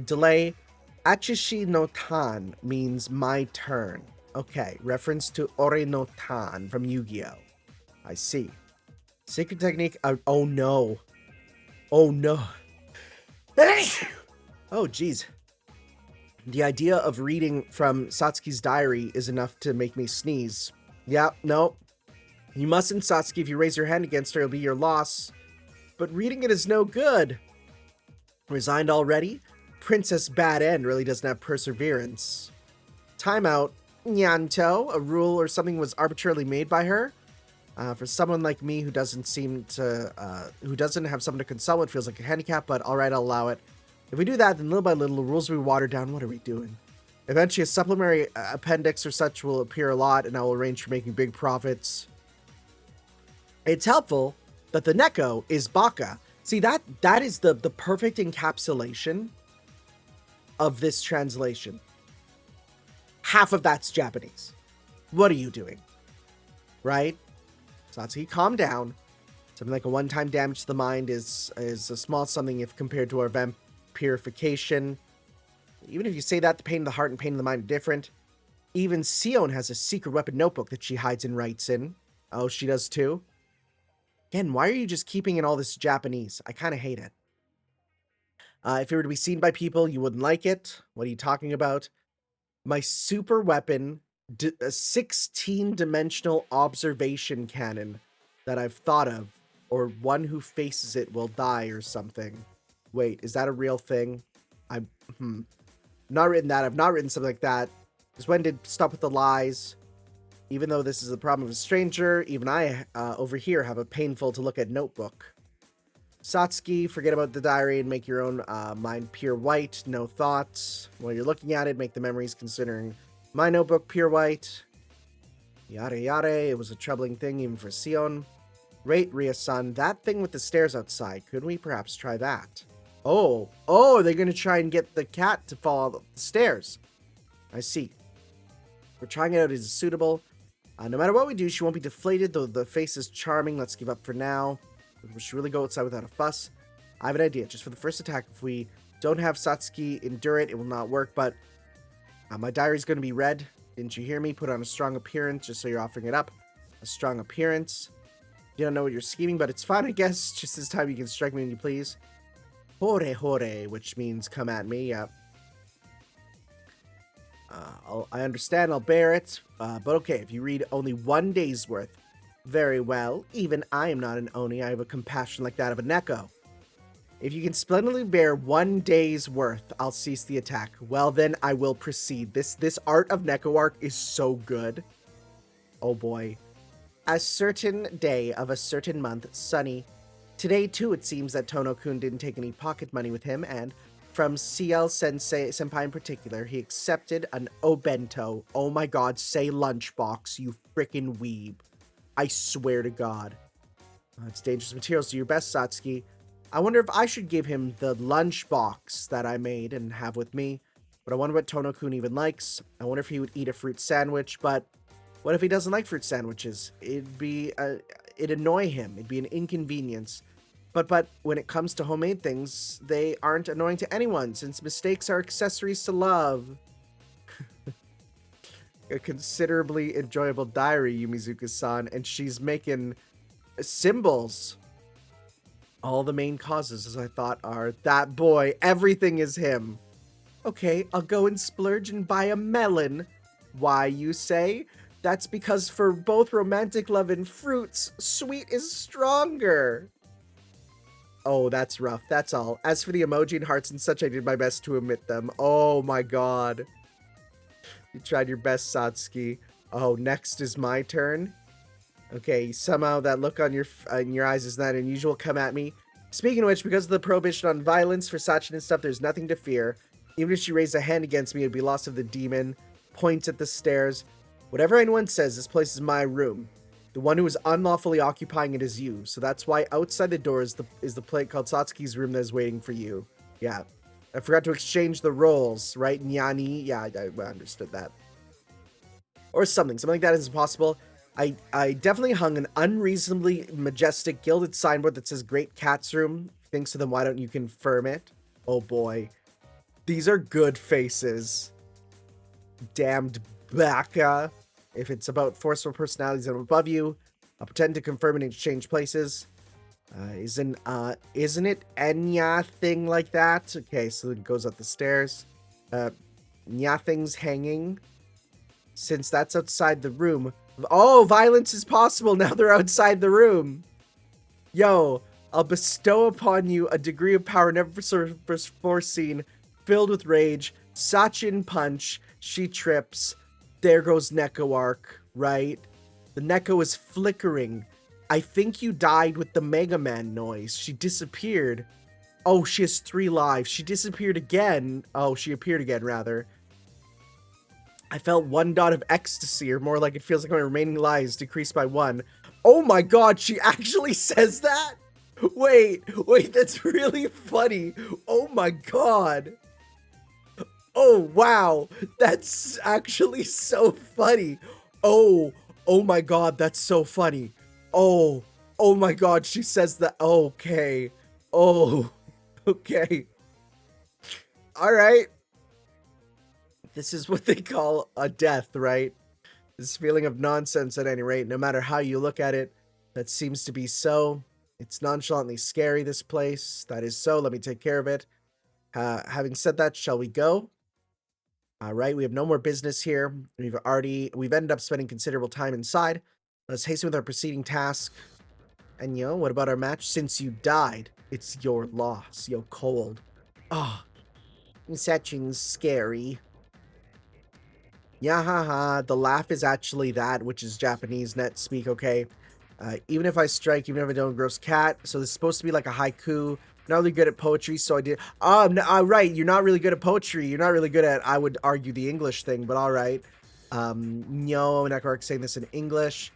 delay, Achishi no Tan means my turn. Okay, reference to Ore no Tan from Yu-Gi-Oh! I see. Secret technique. Oh no. Oh no. Oh geez. The idea of reading from Satsuki's diary is enough to make me sneeze. Yeah, no. You mustn't, Satsuki. If you raise your hand against her, it'll be your loss. But reading it is no good. Resigned already? Princess Bad End really doesn't have perseverance. Timeout. Nyanto, a rule or something was arbitrarily made by her. For someone like me who doesn't have someone to consult with, feels like a handicap, but alright, I'll allow it. If we do that, then little by little, the rules will be watered down. What are we doing? Eventually, a supplementary appendix or such will appear a lot, and I will arrange for making big profits. It's helpful that the Neko is Baka. See, that is the perfect encapsulation of this translation. Half of that's Japanese. What are you doing? Right? Satsuki, calm down. Something like a one-time damage to the mind is a small something if compared to our vampirification. Even if you say that, the pain in the heart and pain in the mind are different. Even Sion has a secret weapon notebook that she hides and writes in. Oh, she does too? Again, why are you just keeping in all this Japanese? I kind of hate it. If it were to be seen by people, you wouldn't like it. What are you talking about? My super weapon, a 16-dimensional observation cannon that I've thought of, or one who faces it will die or something. Wait, is that a real thing? I've not written that. I've not written something like that. Just when did stop with the lies? Even though this is the problem of a stranger, even I over here have a painful to look at notebook. Satsuki, forget about the diary and make your own mind pure white. No thoughts. While you're looking at it, make the memories considering my notebook pure white. Yada yada. It was a troubling thing even for Sion. Rate Ria-san, that thing with the stairs outside. Could we perhaps try that? Oh, they're going to try and get the cat to fall up the stairs. I see. We're trying it out as suitable. No matter what we do, she won't be deflated, though the face is charming. Let's give up for now. We should really go outside without a fuss. I have an idea. Just for the first attack, if we don't have Satsuki endure it, it will not work. But my diary's going to be red. Didn't you hear me? Put on a strong appearance, just so you're offering it up. A strong appearance. You don't know what you're scheming, but it's fine, I guess. Just this time you can strike me when you please. Hore, which means come at me. Yeah. I understand, I'll bear it. But okay, if you read only 1 day's worth, Very well. Even I am not an Oni. I have a compassion like that of a Neko. If you can splendidly bear 1 day's worth, I'll cease the attack. Well, then I will proceed. This art of Neco-Arc is so good. Oh boy. A certain day of a certain month, sunny. Today, too, it seems that Tono-kun didn't take any pocket money with him, and from CL Senpai in particular, he accepted an obento. Oh my god, say lunchbox, you frickin' weeb. I swear to god. It's dangerous materials. Do your best, Satsuki. I wonder if I should give him the lunchbox that I made and have with me. But I wonder what Tono-kun even likes. I wonder if he would eat a fruit sandwich, but what if he doesn't like fruit sandwiches? It'd annoy him. It'd be an inconvenience. But when it comes to homemade things, they aren't annoying to anyone, since mistakes are accessories to love. A considerably enjoyable diary, Yumizuka-san, and she's making symbols. All the main causes, as I thought, are that boy. Everything is him. Okay, I'll go and splurge and buy a melon. Why, you say? That's because for both romantic love and fruits, sweet is stronger. Oh, that's rough. That's all. As for the emoji and hearts and such, I did my best to omit them. Oh my god. You tried your best, Satsuki. Oh, next is my turn. Okay, somehow that look on your eyes is not unusual. Come at me. Speaking of which, because of the prohibition on violence for Sachin and stuff, there's nothing to fear. Even if she raised a hand against me, it'd be loss of the demon. Points at the stairs. Whatever anyone says, this place is my room. The one who is unlawfully occupying it is you. So that's why outside the door is the plate called Satsuki's room that is waiting for you. Yeah. I forgot to exchange the roles, right? Nyani? Yeah, I understood that. Or something. Something like that is possible. I definitely hung an unreasonably majestic gilded signboard that says Great Cat's Room. Thanks to them, why don't you confirm it? Oh boy. These are good faces. Damned baka. If it's about forceful personalities that are above you, I'll pretend to confirm and exchange places. Isn't it Enya thing like that? Okay, so it goes up the stairs. Nya thing's hanging. Since that's outside the room. Oh, violence is possible now they're outside the room. Yo, I'll bestow upon you a degree of power never foreseen, filled with rage. Sachin punch. She trips. There goes Neco-Arc, right? The Neko is flickering. I think you died with the Mega Man noise. She disappeared. Oh, she has 3 lives. She disappeared again. Oh, she appeared again, rather. I felt 1 dot of ecstasy, or more like it feels like my remaining lives decreased by 1. Oh my god, she actually says that? Wait, that's really funny. Oh my god. Oh, wow. That's actually so funny. Oh my god, that's so funny. Oh my god, she says that. Okay. Oh, okay. All right. This is what they call a death, right? This feeling of nonsense at any rate, no matter how you look at it, that seems to be so. It's nonchalantly scary, this place. That is so. Let me take care of it. Having said that, shall we go? All right, we have no more business here. We've ended up spending considerable time inside. Let's hasten with our preceding task. And yo, what about our match? Since you died, it's your loss. Yo, cold. Oh, Sachin's scary. Yeah, haha, the laugh is actually that, which is Japanese net speak, okay? Even if I strike, even if I don't, gross cat. So this is supposed to be like a haiku. Not really good at poetry, so I did. No, right, you're not really good at poetry. You're not really good at, I would argue, the English thing, but all right. Neco-Arc saying this in English.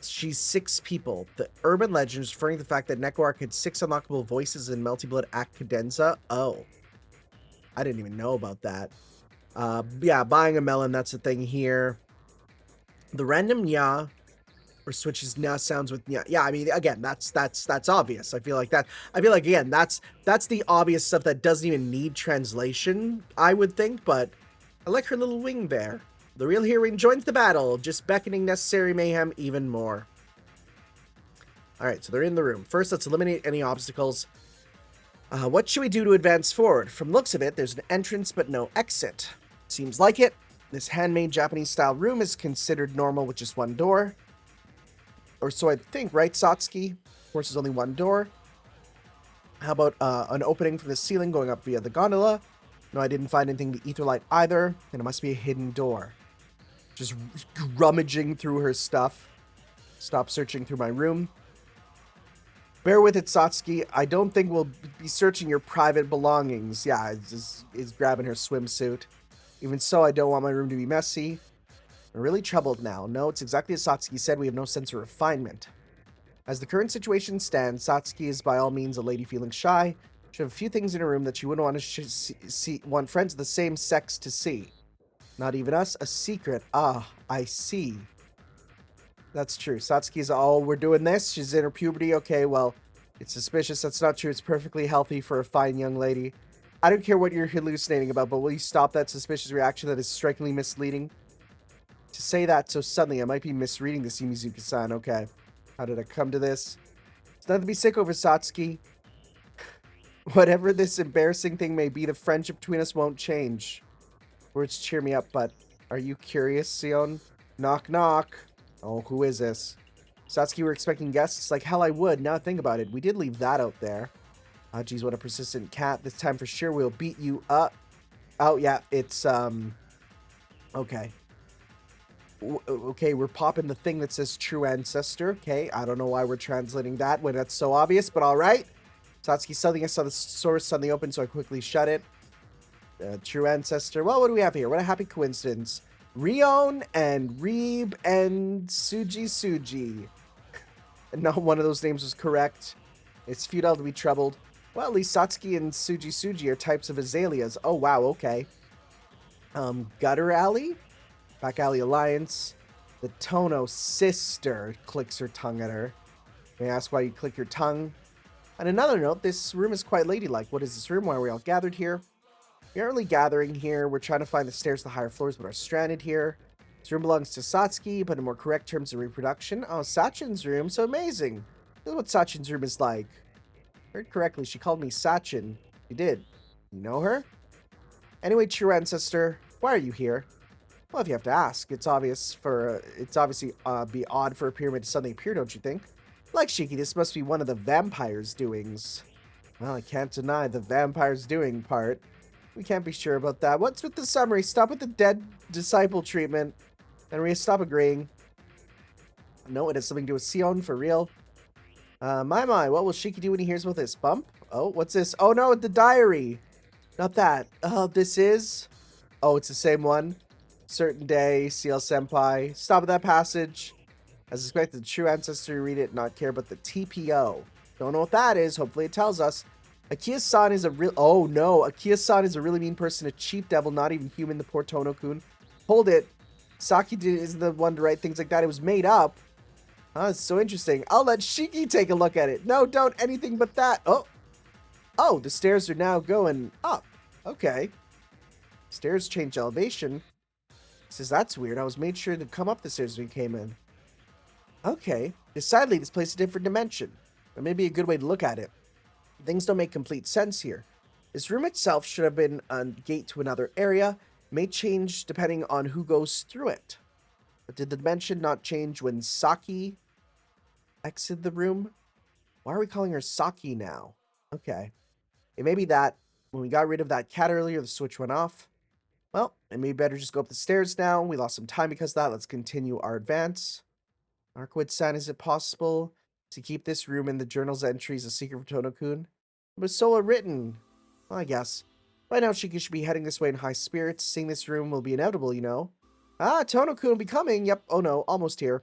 She's 6 people. The urban legend is referring to the fact that Neco-Arc had 6 unlockable voices in Melty Blood Act Cadenza. Oh, I didn't even know about that. Yeah, buying a melon, that's the thing here. The random nya or switches nya sounds with nya. Yeah, I mean, again, that's obvious. I feel like again, that's the obvious stuff that doesn't even need translation, I would think, but I like her little wing there. The real heroine joins the battle, just beckoning necessary mayhem even more. All right, so they're in the room. First, let's eliminate any obstacles. What should we do to advance forward? From looks of it, there's an entrance but no exit. Seems like it. This handmade Japanese-style room is considered normal with just 1 door. Or so I think, right, Satsuki? Of course, there's only one door. How about an opening from the ceiling going up via the gondola? No, I didn't find anything to Etherlight either. And it must be a hidden door. Just rummaging through her stuff. Stop searching through my room. Bear with it, Satsuki. I don't think we'll be searching your private belongings. Yeah, it's grabbing her swimsuit. Even so, I don't want my room to be messy. I'm really troubled now. No, it's exactly as Satsuki said. We have no sense of refinement. As the current situation stands, Satsuki is by all means a lady feeling shy. She has a few things in her room that she wouldn't want to want friends of the same sex to see. Not even us. A secret. Ah, I see. That's true. Satsuki's, oh, we're doing this. She's in her puberty. Okay, well, it's suspicious. That's not true. It's perfectly healthy for a fine young lady. I don't care what you're hallucinating about, but will you stop that suspicious reaction that is strikingly misleading? To say that so suddenly, I might be misreading this, Yumizuki-san. Okay. How did I come to this? It's nothing to be sick over, Satsuki. Whatever this embarrassing thing may be, the friendship between us won't change. Words cheer me up, but are you curious, Sion? Knock, knock. Oh, who is this? Satsuki, we're expecting guests? Like hell I would. Now think about it. We did leave that out there. Oh, geez, what a persistent cat. This time for sure we'll beat you up. Oh, yeah, it's, okay. Okay, we're popping the thing that says true ancestor. Okay, I don't know why we're translating that when that's so obvious, but all right. Satsuki suddenly I saw the source suddenly open, so I quickly shut it. True ancestor. Well, what do we have here? What a happy coincidence. Rion and Reeb and Suji. And not one of those names was correct. It's futile to be troubled. Well, at least Satsuki and Suji are types of azaleas. Oh, wow, okay. Gutter Alley? Back Alley Alliance. The Tono sister clicks her tongue at her. May I ask why you click your tongue? On another note, this room is quite ladylike. What is this room? Why are we all gathered here? We aren't really gathering here. We're trying to find the stairs to the higher floors, but are stranded here. This room belongs to Satsuki, but in more correct terms of reproduction. Oh, Sachin's room. So amazing. This is what Sachin's room is like. Heard correctly. She called me Sachin. She did. You know her? Anyway, true ancestor, why are you here? Well, if you have to ask, it's obviously be odd for a pyramid to suddenly appear, don't you think? Like Shiki, this must be one of the vampire's doings. Well, I can't deny the vampire's doing part. We can't be sure about that. What's with the summary? Stop with the dead disciple treatment. And we stop agreeing. No, it has something to do with Sion, for real. My, what will Shiki do when he hears about this? Bump? Oh, what's this? Oh no, the diary. Not that. Oh, this is? Oh, it's the same one. Certain day, CL Senpai. Stop at that passage. As expected, the true ancestor read it, not care about the TPO. Don't know what that is. Hopefully it tells us. Akiya-san is a real... Oh, no. Akiya-san is a really mean person. A cheap devil, not even human, the poor Tono-kun. Hold it. Saki isn't the one to write things like that. It was made up. It's so interesting. I'll let Shiki take a look at it. No, don't. Anything but that. Oh. Oh, the stairs are now going up. Okay. Stairs change elevation. Says that's weird. I was made sure to come up the stairs when we came in. Okay. Decidedly, this place is a different dimension. That may be a good way to look at it. Things don't make complete sense here. This room itself should have been a gate to another area. It may change depending on who goes through it. But did the dimension not change when Saki exited the room? Why are we calling her Saki now? Okay. It may be that when we got rid of that cat earlier, the switch went off. Well, it may be better just go up the stairs now. We lost some time because of that. Let's continue our advance. Arkwood-san, is it possible to keep this room in the journal's entries a secret from Tono-kun? It was so written. Well, I guess. By now, Shiki should be heading this way in high spirits. Seeing this room will be inevitable, you know. Ah, Tono-kun will be coming. Yep. Oh, no. Almost here.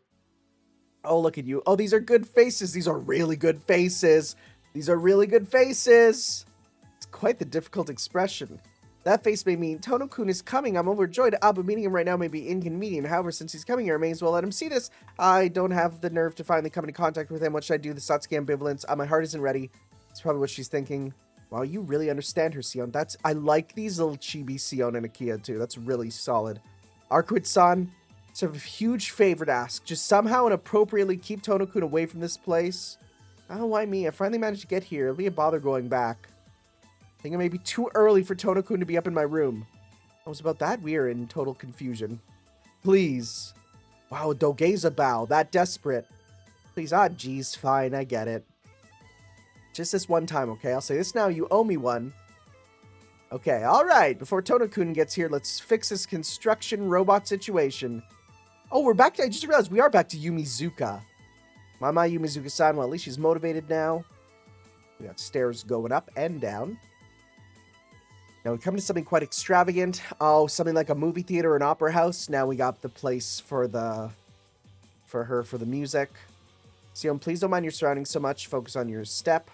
Oh, look at you. Oh, these are good faces. These are really good faces. These are really good faces. It's quite the difficult expression. That face may mean Tono-kun is coming. I'm overjoyed. But meeting him right now may be inconvenient. However, since he's coming here, I may as well let him see this. I don't have the nerve to finally come into contact with him. What should I do? The Satsuki ambivalence. My heart isn't ready. It's probably what she's thinking. Wow, you really understand her, Sion. I like these little chibi Sion and Akiya, too. That's really solid. Arkwood-san, it's a huge favor to ask. Just somehow and appropriately keep Tono-kun away from this place. Oh, why me? I finally managed to get here. It'll be a bother going back. I think it may be too early for Tono-kun to be up in my room. I was about that we're in total confusion. Please. Wow, Dogeza bow. That desperate. Please, ah, geez, fine, I get it. Just this one time, okay? I'll say this now, you owe me one. Okay, alright, before Tono-kun gets here, let's fix this construction robot situation. Oh, we're back to, I just realized we are back to Yumizuka. Mama Yumizuka-san, well, at least she's motivated now. We got stairs going up and down. Now we come to something quite extravagant. Oh, something like a movie theater or an opera house. Now we got the place for the music. Sion, please don't mind your surroundings so much. Focus on your step.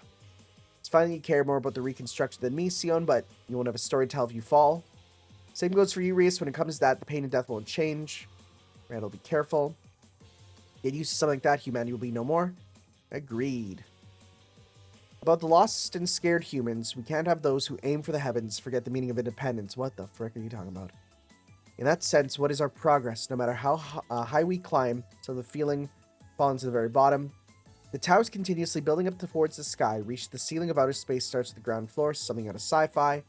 It's fine that you care more about the reconstruction than me, Sion, but you won't have a story to tell if you fall. Same goes for you, Reese. When it comes to that, the pain and death won't change. Randall, be careful. Get used to something like that, humanity will be no more. Agreed. About the lost and scared humans, we can't have those who aim for the heavens forget the meaning of independence. What the frick are you talking about? In that sense, what is our progress? No matter how high we climb, so the feeling falls to the very bottom. The towers continuously building up towards the sky, reach the ceiling of outer space, starts at the ground floor, something out of sci-fi.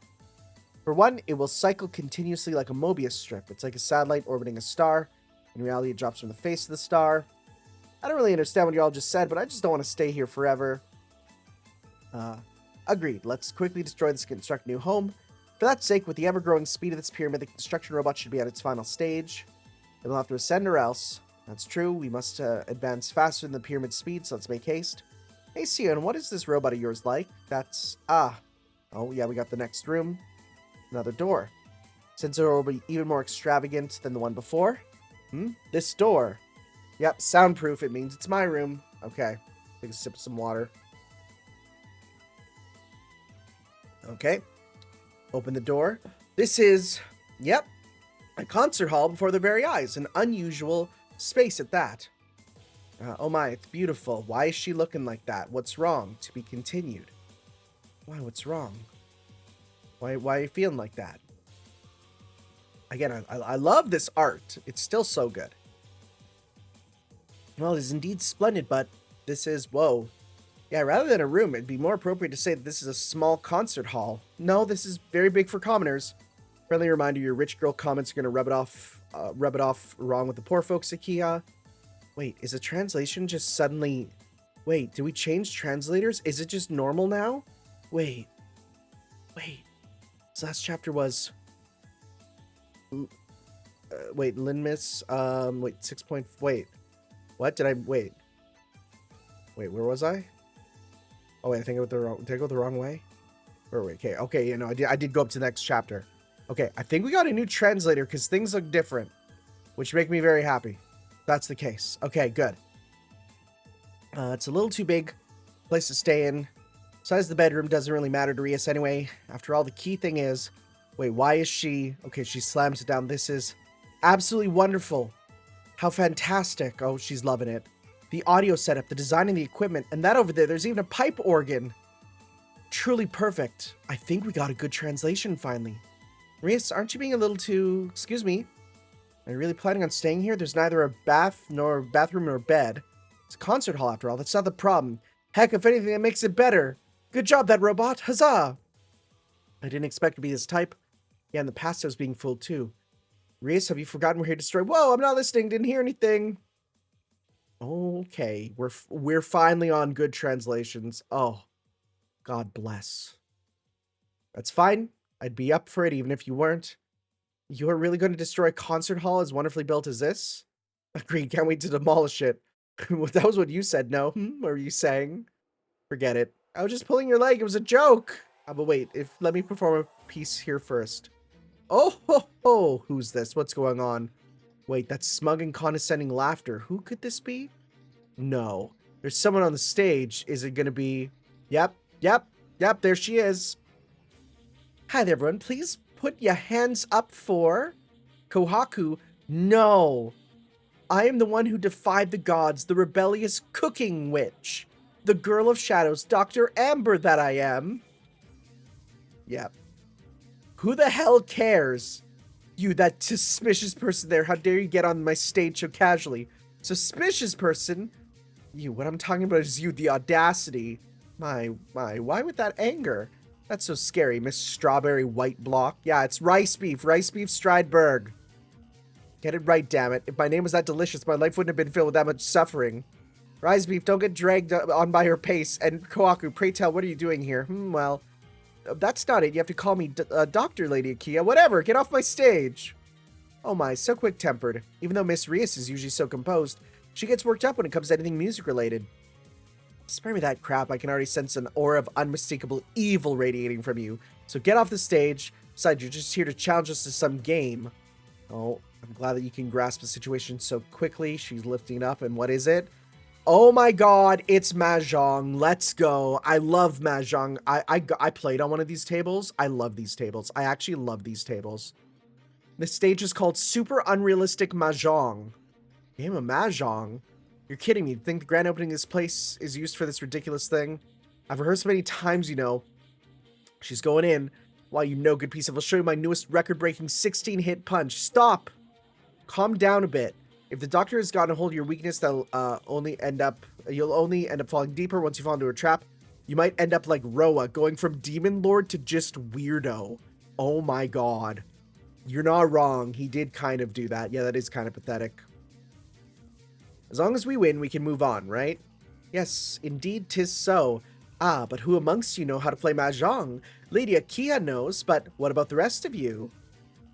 For one, it will cycle continuously like a Mobius strip. It's like a satellite orbiting a star. In reality, it drops from the face of the star. I don't really understand what you all just said, but I just don't want to stay here forever. Agreed. Let's quickly destroy this and construct a new home. For that sake, with the ever-growing speed of this pyramid, the construction robot should be at its final stage. It will have to ascend or else. That's true. We must advance faster than the pyramid speed, so let's make haste. Hey, Sion, what is this robot of yours like? That's... Oh, yeah, we got the next room. Another door. Sensor will be even more extravagant than the one before. This door. Yep, soundproof. It means it's my room. Okay. Take a sip of some water. Okay. Open the door. This is, yep, a concert hall before their very eyes. An unusual space at that. Oh my, it's beautiful. Why is she looking like that? What's wrong? To be continued. Why, what's wrong? Why are you feeling like that? Again, I love this art. It's still so good. Well, it is indeed splendid, but this is, whoa. Yeah, rather than a room, it'd be more appropriate to say that this is a small concert hall. No, this is very big for commoners. Friendly reminder, your rich girl comments are going to rub it off wrong with the poor folks, Akia. Wait, is the translation just suddenly... Wait, did we change translators? Is it just normal now? Wait. This last chapter was... wait, Linmus, wait, 6 point... Wait. What? Did I... Wait, where was I? Oh, wait, I think I went the wrong... Did I go the wrong way? Or wait, okay, you know, I did go up to the next chapter. Okay, I think we got a new translator because things look different, which make me very happy. That's the case. Okay, good. It's a little too big place to stay in. Size of the bedroom doesn't really matter to Rias anyway. After all, the key thing is... Wait, why is she... Okay, she slams it down. This is absolutely wonderful. How fantastic. Oh, she's loving it. The audio setup, the design and the equipment, and that over there, there's even a pipe organ. Truly perfect. I think we got a good translation finally. Rias, aren't you being a little too... Excuse me. Are you really planning on staying here? There's neither a bathroom nor bed. It's a concert hall after all. That's not the problem. Heck, if anything, that makes it better. Good job, that robot. Huzzah! I didn't expect to be this type. Yeah, in the past I was being fooled too. Rias, have you forgotten we're here to destroy? Whoa, I'm not listening. Didn't hear anything. Okay, we're finally on good translations. Oh, God bless. That's fine. I'd be up for it even if you weren't. You are really going to destroy a concert hall as wonderfully built as this? Agreed, can't wait to demolish it. That was what you said, no? What were you saying? Forget it. I was just pulling your leg, it was a joke! But wait, let me perform a piece here first. Oh, ho, ho! Who's this? What's going on? Wait, that's smug and condescending laughter. Who could this be? No. There's someone on the stage. Is it gonna be... Yep, there she is. Hi there, everyone. Please put your hands up for... Kohaku. No. I am the one who defied the gods, the rebellious cooking witch. The girl of shadows, Dr. Amber that I am. Yep. Who the hell cares? You, that suspicious person there. How dare you get on my stage so casually? Suspicious person? You, what I'm talking about is you, the audacity. My, why with that anger? That's so scary, Miss Strawberry White Block. Yeah, it's rice beef Stridberg. Get it right, damn it. If my name was that delicious, my life wouldn't have been filled with that much suffering. Rise Beef, don't get dragged on by her pace. And Koaku, pray tell, what are you doing here? Well, that's not it. You have to call me Dr. Lady Akia. Whatever, get off my stage. Oh my, so quick-tempered. Even though Miss Rias is usually so composed, she gets worked up when it comes to anything music-related. Spare me that crap. I can already sense an aura of unmistakable evil radiating from you. So get off the stage. Besides, you're just here to challenge us to some game. Oh, I'm glad that you can grasp the situation so quickly. She's lifting it up, and what is it? Oh my god, it's Mahjong. Let's go. I love Mahjong. I played on one of these tables. I love these tables. I actually love these tables. The stage is called Super Unrealistic Mahjong. Game of Mahjong? You're kidding me. You think the grand opening of this place is used for this ridiculous thing? I've rehearsed many times, you know. She's going in. Wow, you no good piece of... I'll show you my newest record-breaking 16-hit punch. Stop! Calm down a bit. If the doctor has gotten a hold of your weakness, you'll only end up falling deeper once you fall into a trap. You might end up like Roa, going from Demon Lord to just weirdo. Oh my god. You're not wrong. He did kind of do that. Yeah, that is kind of pathetic. As long as we win, we can move on, right? Yes, indeed 'tis so. Ah, but who amongst you know how to play Mahjong? Lady Akia knows, but what about the rest of you?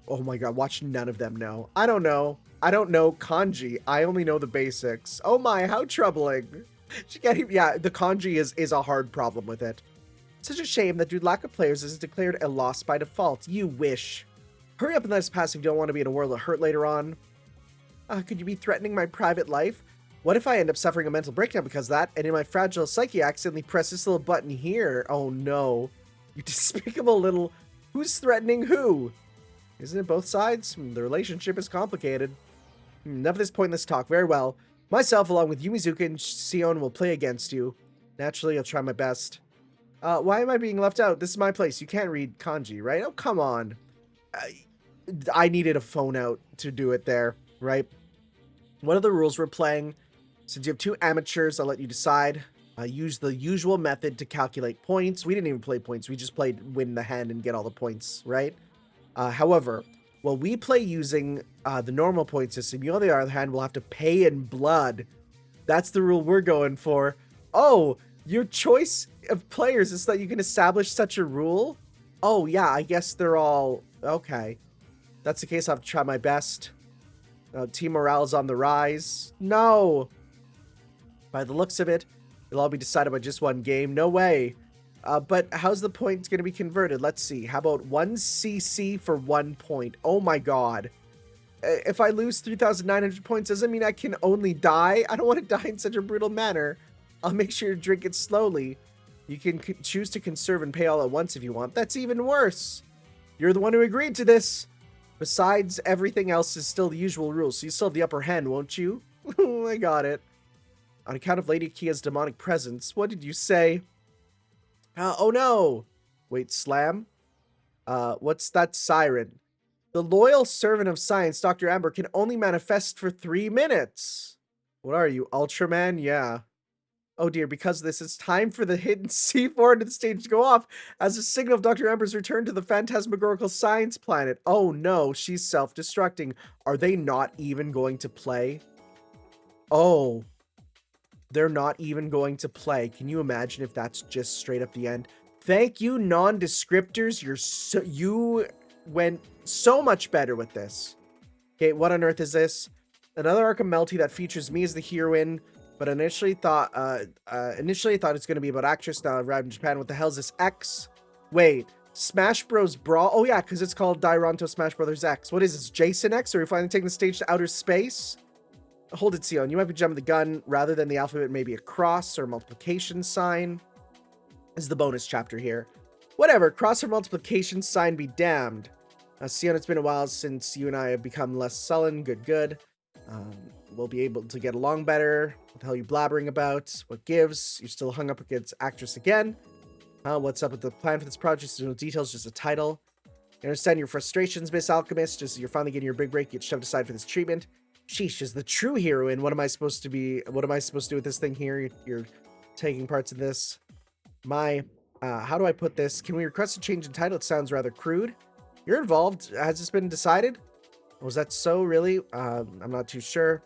Oh my god, watch none of them know. I don't know. I don't know kanji. I only know the basics. Oh my, how troubling. She can't even, yeah, the kanji is a hard problem with it. Such a shame that due to lack of players is declared a loss by default. You wish. Hurry up and let us pass if you don't want to be in a world of hurt later on. Could you be threatening my private life? What if I end up suffering a mental breakdown because of that, and in my fragile psyche I accidentally press this little button here? Oh no. You despicable little... Who's threatening who? Isn't it both sides? The relationship is complicated. Enough of this pointless talk. Very well. Myself, along with Yumizuka and Sion, will play against you. Naturally, I'll try my best. Why am I being left out? This is my place. You can't read kanji, right? Oh, come on. I needed a phone out to do it there, right? What are the rules we're playing? Since you have two amateurs, I'll let you decide. Use the usual method to calculate points. We didn't even play points. We just played win the hand and get all the points, right? However, while we play using the normal point system, you on the other hand will have to pay in blood. That's the rule we're going for. Oh, your choice of players is that you can establish such a rule? Oh, yeah, I guess they're all... Okay. If that's the case, I'll have to try my best. Team morale's on the rise. No! By the looks of it, it'll all be decided by just one game. No way. But how's the points going to be converted? Let's see. How about 1 CC for 1 point? Oh my god. If I lose 3,900 points, doesn't mean I can only die. I don't want to die in such a brutal manner. I'll make sure to drink it slowly. You can choose to conserve and pay all at once if you want. That's even worse. You're the one who agreed to this. Besides, everything else is still the usual rules, so you still have the upper hand, won't you? I got it. On account of Lady Kia's demonic presence, what did you say? Oh no! Wait, slam? What's that siren? The loyal servant of science, Dr. Amber, can only manifest for 3 minutes. What are you, Ultraman? Yeah. Oh dear, because of this, it's time for the hidden C4 into the stage to go off as a signal of Dr. Amber's return to the phantasmagorical science planet. Oh no, she's self-destructing. Are they not even going to play? Oh. They're not even going to play. Can you imagine if that's just straight up the end? Thank you, non-descriptors. You went so much better with this. Okay, what on earth is this? Another arc of Melty that features me as the heroine, but initially thought it's going to be about actress now arrived in Japan. What the hell is this? X? Wait, Smash Bros. Brawl? Oh yeah, because it's called Daironto Smash Brothers X. What is this, Jason X? Are we finally taking the stage to outer space? Hold it, Sion. You might be jumping the gun. Rather than the alphabet, maybe a cross or multiplication sign. This is the bonus chapter here. Whatever, cross or multiplication sign be damned. Sion, it's been a while since you and I have become less sullen. Good. We'll be able to get along better. What the hell are you blabbering about? What gives? You're still hung up against actress again. What's up with the plan for this project? There's no details, just a title. I understand your frustrations, Miss Alchemist. Just as you're finally getting your big break, you get shoved aside for this treatment. Sheesh, is the true heroine. What am I supposed to do with this thing here? You're taking parts in this. How do I put this? Can we request a change in title? It sounds rather crude. You're involved. Has this been decided? Was that so, really? I'm not too sure.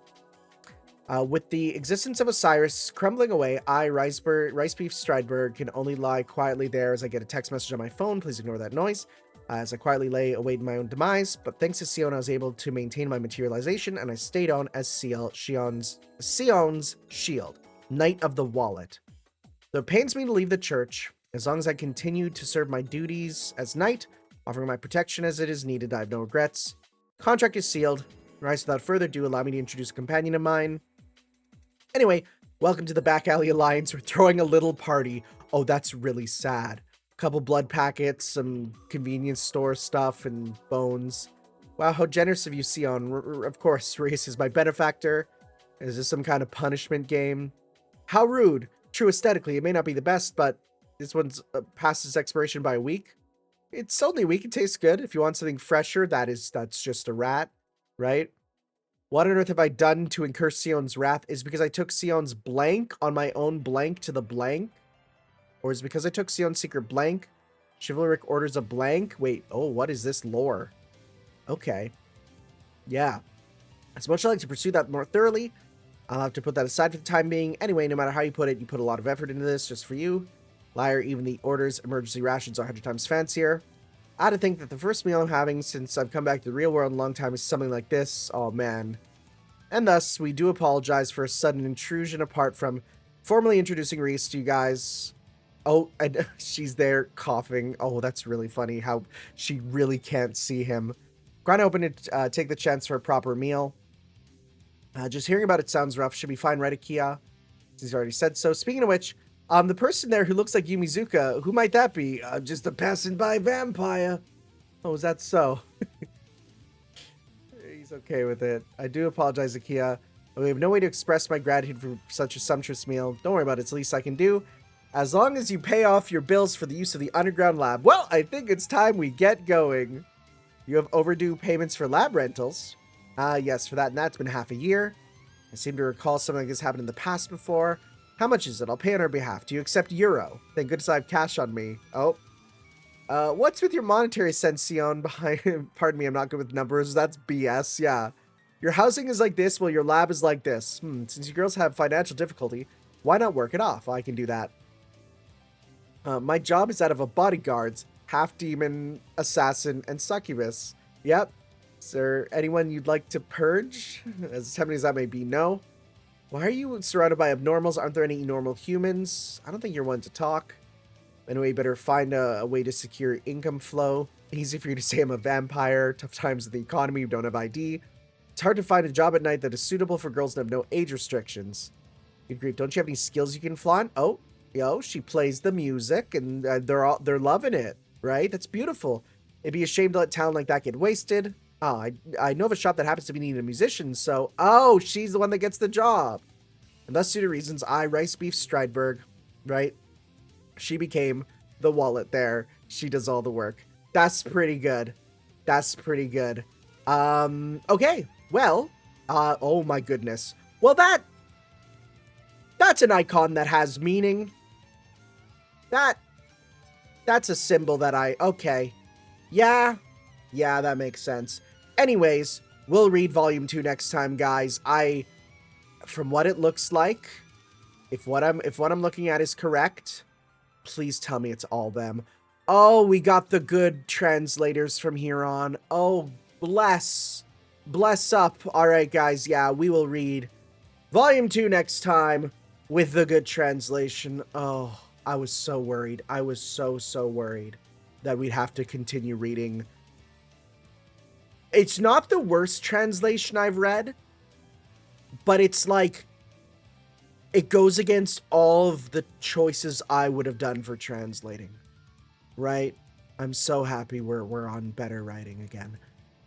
With the existence of Osiris crumbling away, Rice Beef Stridberg, can only lie quietly there as I get a text message on my phone. Please ignore that noise. As I quietly lay awaiting my own demise, but thanks to Sion, I was able to maintain my materialization, and I stayed on as Sion's shield, Knight of the Wallet. Though it pains me to leave the church, as long as I continue to serve my duties as knight, offering my protection as it is needed, I have no regrets. Contract is sealed. Rise, without further ado, allow me to introduce a companion of mine. Anyway, welcome to the Back Alley Alliance. We're throwing a little party. Oh, that's really sad. Couple blood packets, some convenience store stuff, and bones. Wow, how generous of you, Sion. Of course, Reese is my benefactor. Is this some kind of punishment game? How rude. True, aesthetically, it may not be the best, but this one's past its expiration by a week. It's only a week. It tastes good. If you want something fresher, that's just a rat, right? What on earth have I done to incur Sion's wrath? Is it because I took Sion's blank on my own blank to the blank? Or is it because I took Sion's secret blank? Chivalric orders a blank? Wait, oh, what is this lore? Okay. Yeah. As much as I like to pursue that more thoroughly, I'll have to put that aside for the time being. Anyway, no matter how you put it, you put a lot of effort into this just for you. Liar, even the order's emergency rations are 100 times fancier. I had to think that the first meal I'm having since I've come back to the real world in a long time is something like this. Oh, man. And thus, we do apologize for a sudden intrusion apart from formally introducing Reese to you guys. Oh, and she's there coughing. Oh, that's really funny how she really can't see him. Grind open to take the chance for a proper meal. Just hearing about it sounds rough. Should be fine, right, Akia? He's already said so. Speaking of which, the person there who looks like Yumizuka, who might that be? Just a passing by vampire. Oh, is that so? He's okay with it. I do apologize, Akia. We have no way to express my gratitude for such a sumptuous meal. Don't worry about it. It's the least I can do. As long as you pay off your bills for the use of the underground lab. Well, I think it's time we get going. You have overdue payments for lab rentals. Yes, for that, and that's been half a year. I seem to recall something like this happened in the past before. How much is it? I'll pay on our behalf. Do you accept euro? Thank goodness I have cash on me. Oh. What's with your monetary sense, Sion? Behind, pardon me, I'm not good with numbers. That's BS, yeah. Your housing is like this, while your lab is like this. Since you girls have financial difficulty, why not work it off? I can do that. My job is that of a bodyguard, half-demon, assassin, and succubus. Yep. Is there anyone you'd like to purge? As tempting as that may be, no. Why are you surrounded by abnormals? Aren't there any normal humans? I don't think you're one to talk. Anyway, you better find a way to secure income flow. Easy for you to say I'm a vampire. Tough times in the economy, you don't have ID. It's hard to find a job at night that is suitable for girls that have no age restrictions. Good grief, don't you have any skills you can flaunt? Oh, yo, she plays the music, and they're loving it, right? That's beautiful. It'd be a shame to let talent like that get wasted. Oh, I know of a shop that happens to be needing a musician, so... Oh, she's the one that gets the job. And thus, due to reasons, Rice Beef Stridberg, right? She became the wallet there. She does all the work. That's pretty good. That's pretty good. Okay. Well, oh my goodness. Well, that's an icon that has meaning. That's a symbol that okay. Yeah, that makes sense. Anyways, we'll read volume 2 next time, guys. From what it looks like, if what I'm looking at is correct, please tell me it's all them. Oh, we got the good translators from here on. Oh, bless up. All right, guys. Yeah, we will read volume 2 next time with the good translation. Oh, I was so worried. I was so worried that we'd have to continue reading. It's not the worst translation I've read, but it's like, it goes against all of the choices I would have done for translating, right? I'm so happy we're on better writing again.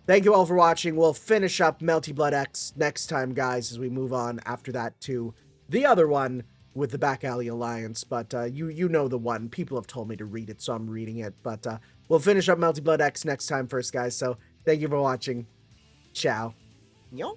Thank you all for watching. We'll finish up Melty Blood X next time, guys, as we move on after that to the other one with the Back Alley Alliance. But you know the one. People have told me to read it, so I'm reading it. But we'll finish up Melty Blood X next time first, guys. So thank you for watching. Ciao. Yo.